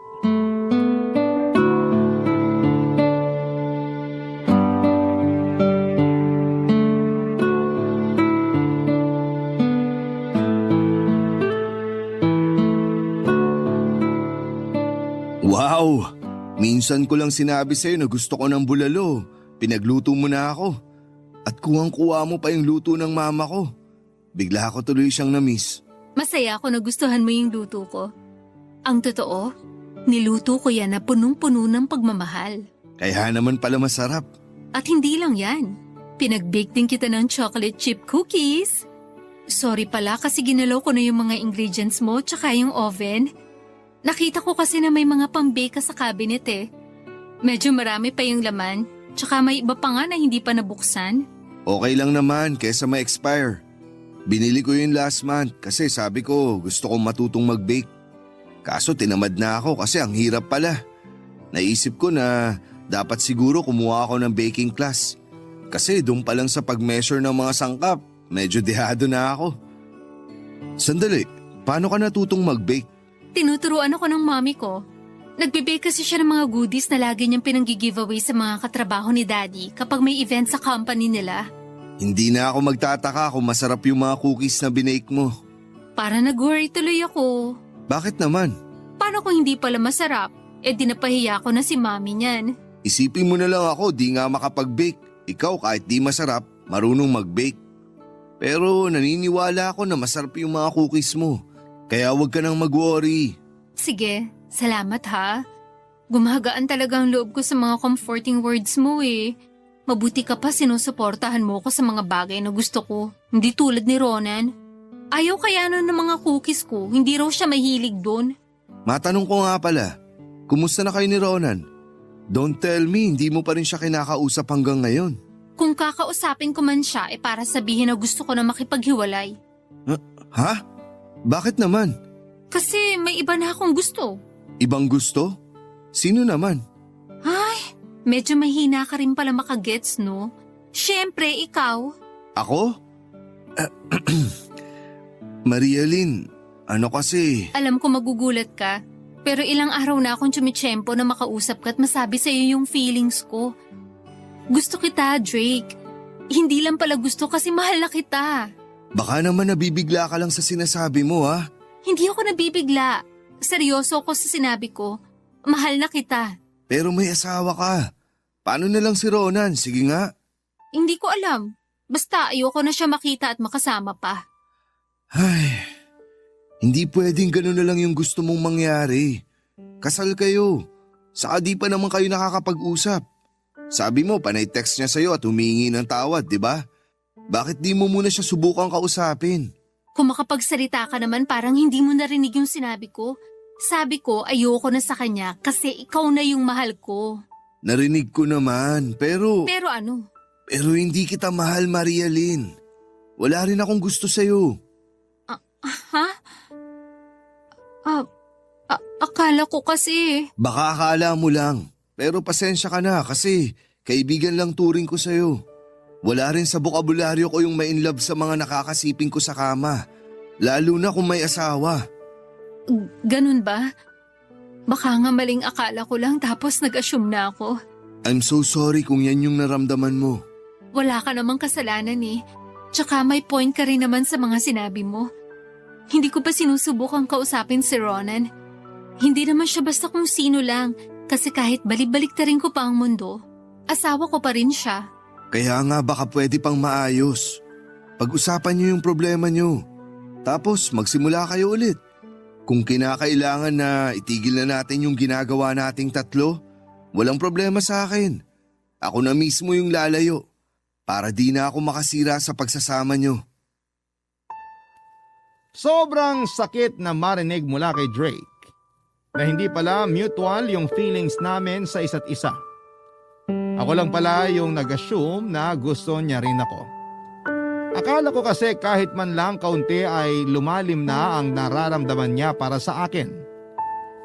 Wow! Means Lubusan ko lang sinabi sa'yo na gusto ko ng bulalo. Pinagluto mo na ako. At kuwang-kuwa mo pa yung luto ng mama ko. Bigla ako tuloy siyang na-miss. Masaya ako na gustuhan mo yung luto ko. Ang totoo, niluto ko yan na punong-puno ng pagmamahal. Kaya naman pala masarap. At hindi lang yan. Pinag-bake din kita ng chocolate chip cookies. Sorry pala kasi ginalaw ko na yung mga ingredients mo tsaka yung oven. Nakita ko kasi na may mga pang-bake ka sa cabinet eh. Medyo marami pa yung laman, tsaka may iba pa nga na hindi pa nabuksan. Okay lang naman kesa ma-expire. Binili ko yun last month kasi sabi ko gusto kong matutong mag-bake. Kaso tinamad na ako kasi ang hirap pala. Naisip ko na dapat siguro kumuha ako ng baking class. Kasi doon pa lang sa pag-measure ng mga sangkap, medyo dehado na ako. Sandali, paano ka natutong mag-bake? Tinuturuan ako ng mami ko. Nagbe-bake kasi siya ng mga goodies na lagi niyang pinang-giveaway sa mga katrabaho ni Daddy kapag may event sa company nila. Hindi na ako magtataka kung masarap yung mga cookies na binake mo. Para nag-worry tuloy ako. Bakit naman? Paano kung hindi pala masarap? Eh di napahiya ko na si mami niyan. Isipin mo na lang ako di nga makapag-bake. Ikaw kahit di masarap, marunong mag-bake. Pero naniniwala ako na masarap yung mga cookies mo. Kaya huwag ka nang mag-worry. Sige, salamat ha. Gumagaan talaga ang loob ko sa mga comforting words mo eh. Mabuti ka pa sinusuportahan mo ko sa mga bagay na gusto ko. Hindi tulad ni Ronan. Ayaw kaya nun ng mga cookies ko, hindi raw siya mahilig doon. Matanong ko nga pala, kumusta na kayo ni Ronan? Don't tell me, hindi mo pa rin siya kinakausap hanggang ngayon. Kung kakausapin ko man siya, para sabihin na gusto ko na makipaghiwalay. Ha? Bakit naman? Kasi may iba na akong gusto. Ibang gusto? Sino naman? Ay, medyo mahina ka rin pala makagets, no? Siyempre, ikaw. Ako? Maria Lynn, ano kasi? Alam ko magugulat ka, pero ilang araw na akong tsumitsyempo na makausap ka at masabi sa'yo yung feelings ko. Gusto kita, Drake. Hindi lang pala gusto kasi mahal na kita. Baka naman nabibigla ka lang sa sinasabi mo ha? Hindi ako nabibigla. Seryoso ako sa sinabi ko. Mahal na kita. Pero may asawa ka. Paano na lang si Ronan? Sige nga. Hindi ko alam. Basta ayoko na siya makita at makasama pa. Ay, hindi pwedeng gano'n na lang yung gusto mong mangyari. Kasal kayo. Saka di pa naman kayo nakakapag-usap. Sabi mo, panay text niya sa'yo at humingi ng tawad, di ba? Bakit di mo muna siya subukang kausapin? Kung makapagsalita ka naman parang hindi mo narinig yung sinabi ko. Sabi ko ayoko na sa kanya kasi ikaw na yung mahal ko. Narinig ko naman, pero... Pero ano? Pero hindi kita mahal, Maria Lynn. Wala rin akong gusto sa'yo. Ha? Akala ko kasi... Baka akala mo lang. Pero pasensya ka na kasi kaibigan lang turing ko sa'yo. Wala rin sa bokabularyo ko yung ma-inlove sa mga nakakasiping ko sa kama. Lalo na kung may asawa. Ganun ba? Baka nga maling akala ko lang tapos nag-assume na ako. I'm so sorry kung yan yung naramdaman mo. Wala ka namang kasalanan eh. Tsaka may point ka rin naman sa mga sinabi mo. Hindi ko pa sinusubukang kausapin si Ronan. Hindi naman siya basta kung sino lang. Kasi kahit balik-baliktarin ko pa ang mundo, asawa ko pa rin siya. Kaya nga baka pwede pang maayos. Pag-usapan niyo yung problema niyo. Tapos magsimula kayo ulit. Kung kinakailangan na itigil na natin yung ginagawa nating tatlo, walang problema sa akin. Ako na mismo yung lalayo para di na ako makasira sa pagsasama niyo. Sobrang sakit na marinig mula kay Drake na hindi pala mutual yung feelings namin sa isa't isa. Ako lang pala yung nag-assume na gusto niya rin ako. Akala ko kasi kahit man lang kaunti ay lumalim na ang nararamdaman niya para sa akin.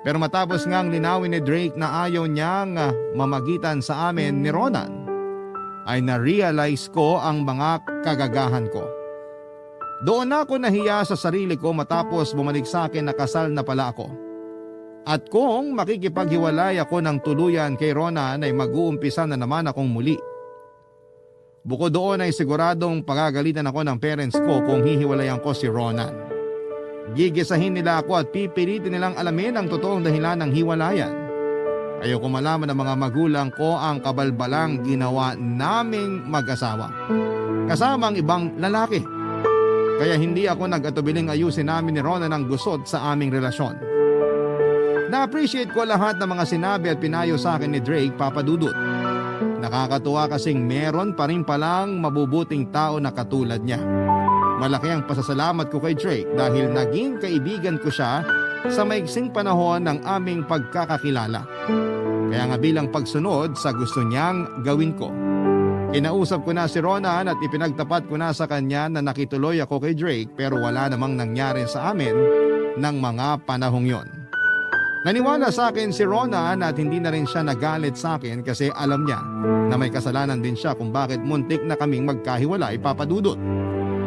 Pero matapos ngang linawin ni Drake na ayaw niyang mamagitan sa amin ni Ronan, ay na-realize ko ang mga kagagahan ko. Doon ako nahiya sa sarili ko matapos bumalik sa akin na kasal na pala ako. At kung makikipaghiwalay ako ng tuluyan kay Ronan ay mag-uumpisa na naman akong muli. Bukod doon ay siguradong pagagalitan ako ng parents ko kung hihiwalayan ko si Ronan. Gigisahin nila ako at pipilitin nilang alamin ang totoong dahilan ng hiwalayan. Ayoko malaman ng mga magulang ko ang kabalbalang ginawa naming mag-asawa. Kasama ang ibang lalaki. Kaya hindi ako nag-atubiling ayusin namin ni Ronan ang gusot sa aming relasyon. Na-appreciate ko lahat ng mga sinabi at pinayo sa akin ni Drake, Papa Dudut. Nakakatuwa kasing meron pa rin palang mabubuting tao na katulad niya. Malaki ang pasasalamat ko kay Drake dahil naging kaibigan ko siya sa maiksing panahon ng aming pagkakakilala. Kaya nga bilang pagsunod sa gusto niyang gawin ko, kinausap ko na si Ronan at ipinagtapat ko na sa kanya na nakituloy ako kay Drake pero wala namang nangyari sa amin ng mga panahong yon. Naniwala sa akin si Ronan at hindi na rin siya nagalit sa akin kasi alam niya na may kasalanan din siya kung bakit muntik na kaming magkahiwalay, Papa Dudut.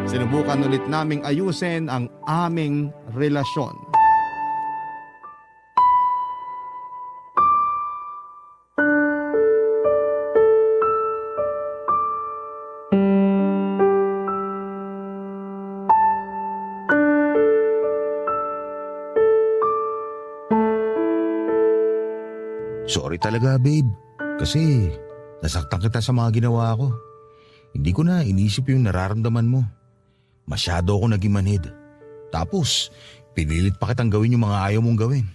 Sinubukan ulit naming ayusin ang aming relasyon. Sorry talaga, babe. Kasi nasaktan kita sa mga ginawa ko. Hindi ko na inisip yung nararamdaman mo. Masyado ako naging manhid. Tapos, pinilit pa kitang gawin yung mga ayaw mong gawin.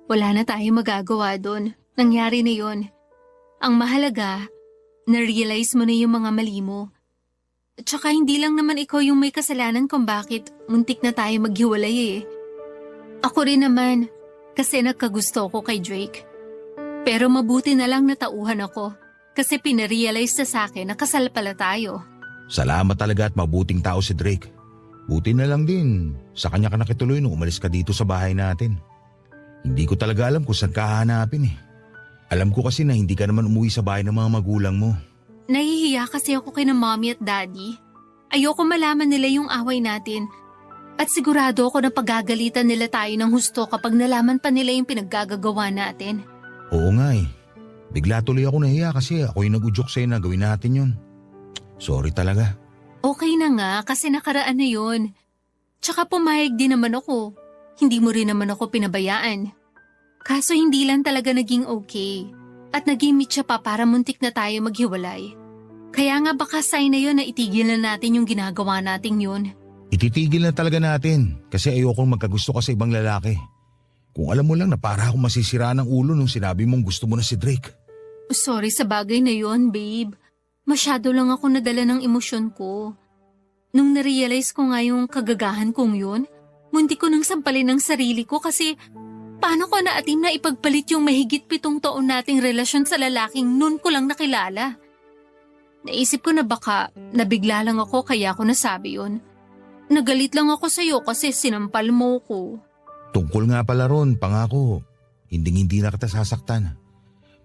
Wala na tayong magagawa doon. Nangyari na yon. Ang mahalaga, na-realize mo na yung mga mali mo. At saka hindi lang naman ikaw yung may kasalanan kung bakit muntik na tayo maghiwalay eh. Ako rin naman, kasi nagkagusto ko kay Drake. Pero mabuti na lang natauhan ako kasi pinarealize na sa akin na kasal pala tayo. Salamat talaga at mabuting tao si Drake. Buti na lang din, sa kanya ka nakituloy nung umalis ka dito sa bahay natin. Hindi ko talaga alam kung saan ka hahanapin eh. Alam ko kasi na hindi ka naman umuwi sa bahay ng mga magulang mo. Nahihiya kasi ako kay na mommy at daddy. Ayoko malaman nila yung away natin. At sigurado ako na pagagalitan nila tayo ng husto kapag nalaman pa nila yung pinaggagawa natin. Oo nga eh. Bigla tuloy ako nahiya kasi ako yung nag-udyok sa'yo na gawin natin yun. Sorry talaga. Okay na nga kasi nakaraan na yun. Tsaka pumayag din naman ako. Hindi mo rin naman ako pinabayaan. Kaso hindi lang talaga naging okay. At nag-meet siya pa para muntik na tayo maghiwalay. Kaya nga baka sign na yun na itigil na natin yung ginagawa nating yun. Ititigil na talaga natin kasi ayokong magkagusto ka sa ibang lalaki. Kung alam mo lang na para akong masisira ng ulo nung sinabi mong gusto mo na si Drake. Sorry sa bagay na yun, babe. Masyado lang ako nadala ng emosyon ko. Nung narealize ko nga yung kagagahan kong yun, munti ko nang sampalin ng sarili ko kasi paano ko naatim na ipagpalit yung mahigit 7 taon nating relasyon sa lalaking nun ko lang nakilala. Naisip ko na baka nabigla lang ako kaya ako nasabi yun. Nagalit lang ako sa'yo kasi sinampal mo ko. Tungkol nga pala ron, pangako, hindi na kita sasaktan.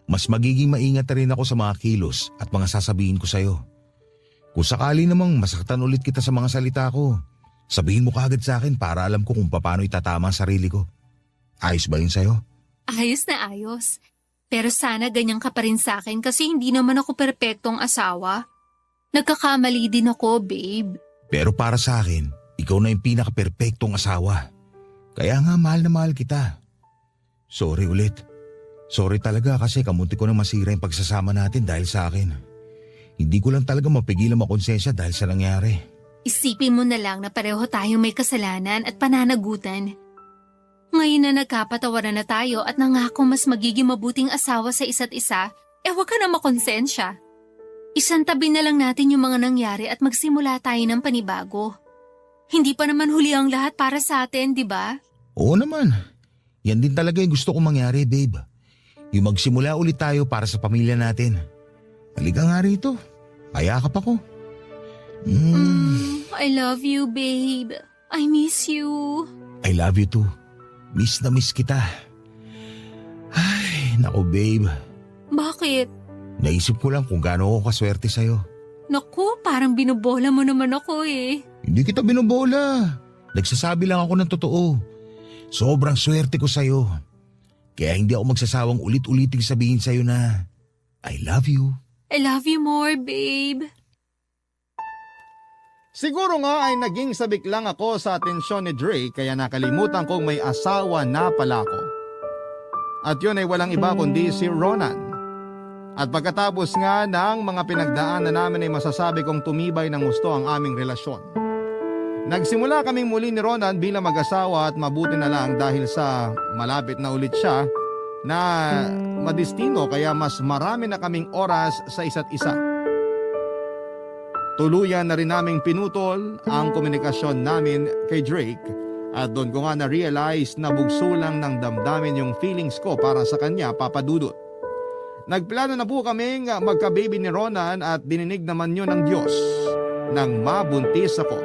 Mas magiging maingat na rin ako sa mga kilos at mga sasabihin ko sa'yo. Kung sakali namang masaktan ulit kita sa mga salita ko, sabihin mo kaagad sa akin para alam ko kung paano itatama ang sarili ko. Ayos ba yun sa'yo? Ayos na ayos. Pero sana ganyan ka pa rin sa akin kasi hindi naman ako perpektong asawa. Nagkakamali din ako, babe. Pero para sa akin, ikaw na yung pinaka-perpektong asawa. Kaya nga mahal na mahal kita. Sorry ulit. Sorry talaga kasi kamunti ko na masira yung pagsasama natin dahil sa akin. Hindi ko lang talaga mapigilan makonsensya dahil sa nangyari. Isipin mo na lang na pareho tayong may kasalanan at pananagutan. Ngayon na nagkapatawaran na tayo at nangako mas magiging mabuting asawa sa isa't isa, huwag ka na makonsensya. Isantabi na lang natin yung mga nangyari at magsimula tayo ng panibago. Hindi pa naman huli ang lahat para sa atin, di ba? Oo naman. Yan din talaga yung gusto kong mangyari, babe. Yung magsimula ulit tayo para sa pamilya natin. Halika nga rito. Payakap ako. I love you, babe. I miss you. I love you too. Miss na miss kita. Ay, naku babe. Bakit? Naisip ko lang kung gaano ako kaswerte sa'yo. Naku, parang binubola mo naman ako eh. Hindi kita binobola. Nagsasabi lang ako ng totoo. Sobrang swerte ko sa'yo. Kaya hindi ako magsasawang ulit-uliting sabihin sa'yo na I love you. I love you more, babe. Siguro nga ay naging sabik lang ako sa atensyon ni Drake kaya nakalimutan kong may asawa na pala ako. At yun ay walang iba kundi si Ronan. At pagkatapos nga ng mga pinagdaanan namin ay masasabi kong tumibay ng gusto ang aming relasyon. Nagsimula kaming muli ni Ronan bilang mag-asawa at mabuti na lang dahil sa malapit na ulit siya na madistino kaya mas marami na kaming oras sa isa't isa. Tuluyan na rin naming pinutol ang komunikasyon namin kay Drake at doon ko nga na-realize na bugso lang ng damdamin yung feelings ko para sa kanya, Papa Dudut. Nagplano na po kaming magka-baby ni Ronan at dininig naman yun ng Diyos nang mabuntis ako.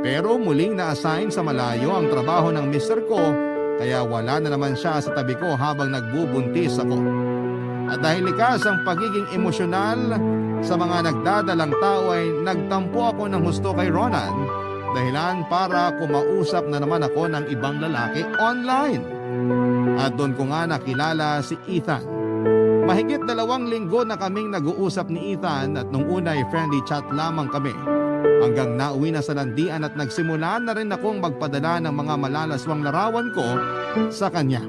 Pero muling na-assign sa malayo ang trabaho ng mister ko kaya wala na naman siya sa tabi ko habang nagbubuntis ako. At dahil likas ang pagiging emosyonal sa mga nagdadalang tao ay nagtampo ako ng husto kay Ronan dahilan para kumausap na naman ako ng ibang lalaki online. At doon ko nga nakilala si Ethan. Mahigit 2 linggo na kaming nag-uusap ni Ethan at nung una ay friendly chat lamang kami. Hanggang nauwi na sa landian at nagsimula na rin akong magpadala ng mga malalaswang larawan ko sa kanya.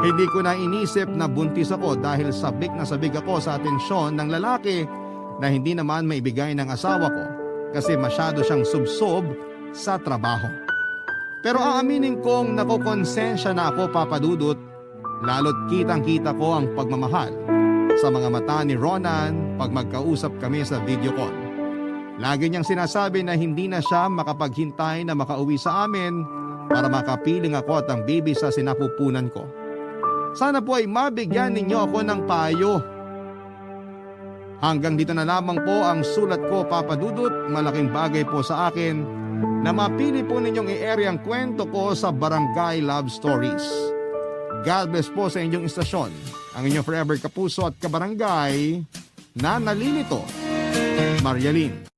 Hindi ko na inisip na buntis ako dahil sabik na sabik ako sa atensyon ng lalaki na hindi naman maibigay ng asawa ko kasi masyado siyang subsob sa trabaho. Pero aaminin kong nakukonsensya na ako, Papa Dudut, lalo't kitang-kita ko ang pagmamahal sa mga mata ni Ronan pag magkausap kami sa video call. Lagi niyang sinasabi na hindi na siya makapaghintay na makauwi sa amin para makapiling ako at ang baby sa sinapupunan ko. Sana po ay mabigyan ninyo ako ng payo. Hanggang dito na lamang po ang sulat ko, Papa Dudut. Malaking bagay po sa akin na mapili po ninyong i-air ang kwento ko sa Barangay Love Stories. God bless po sa inyong istasyon. Ang inyong forever kapuso at kabarangay na nalilito, Marialyn.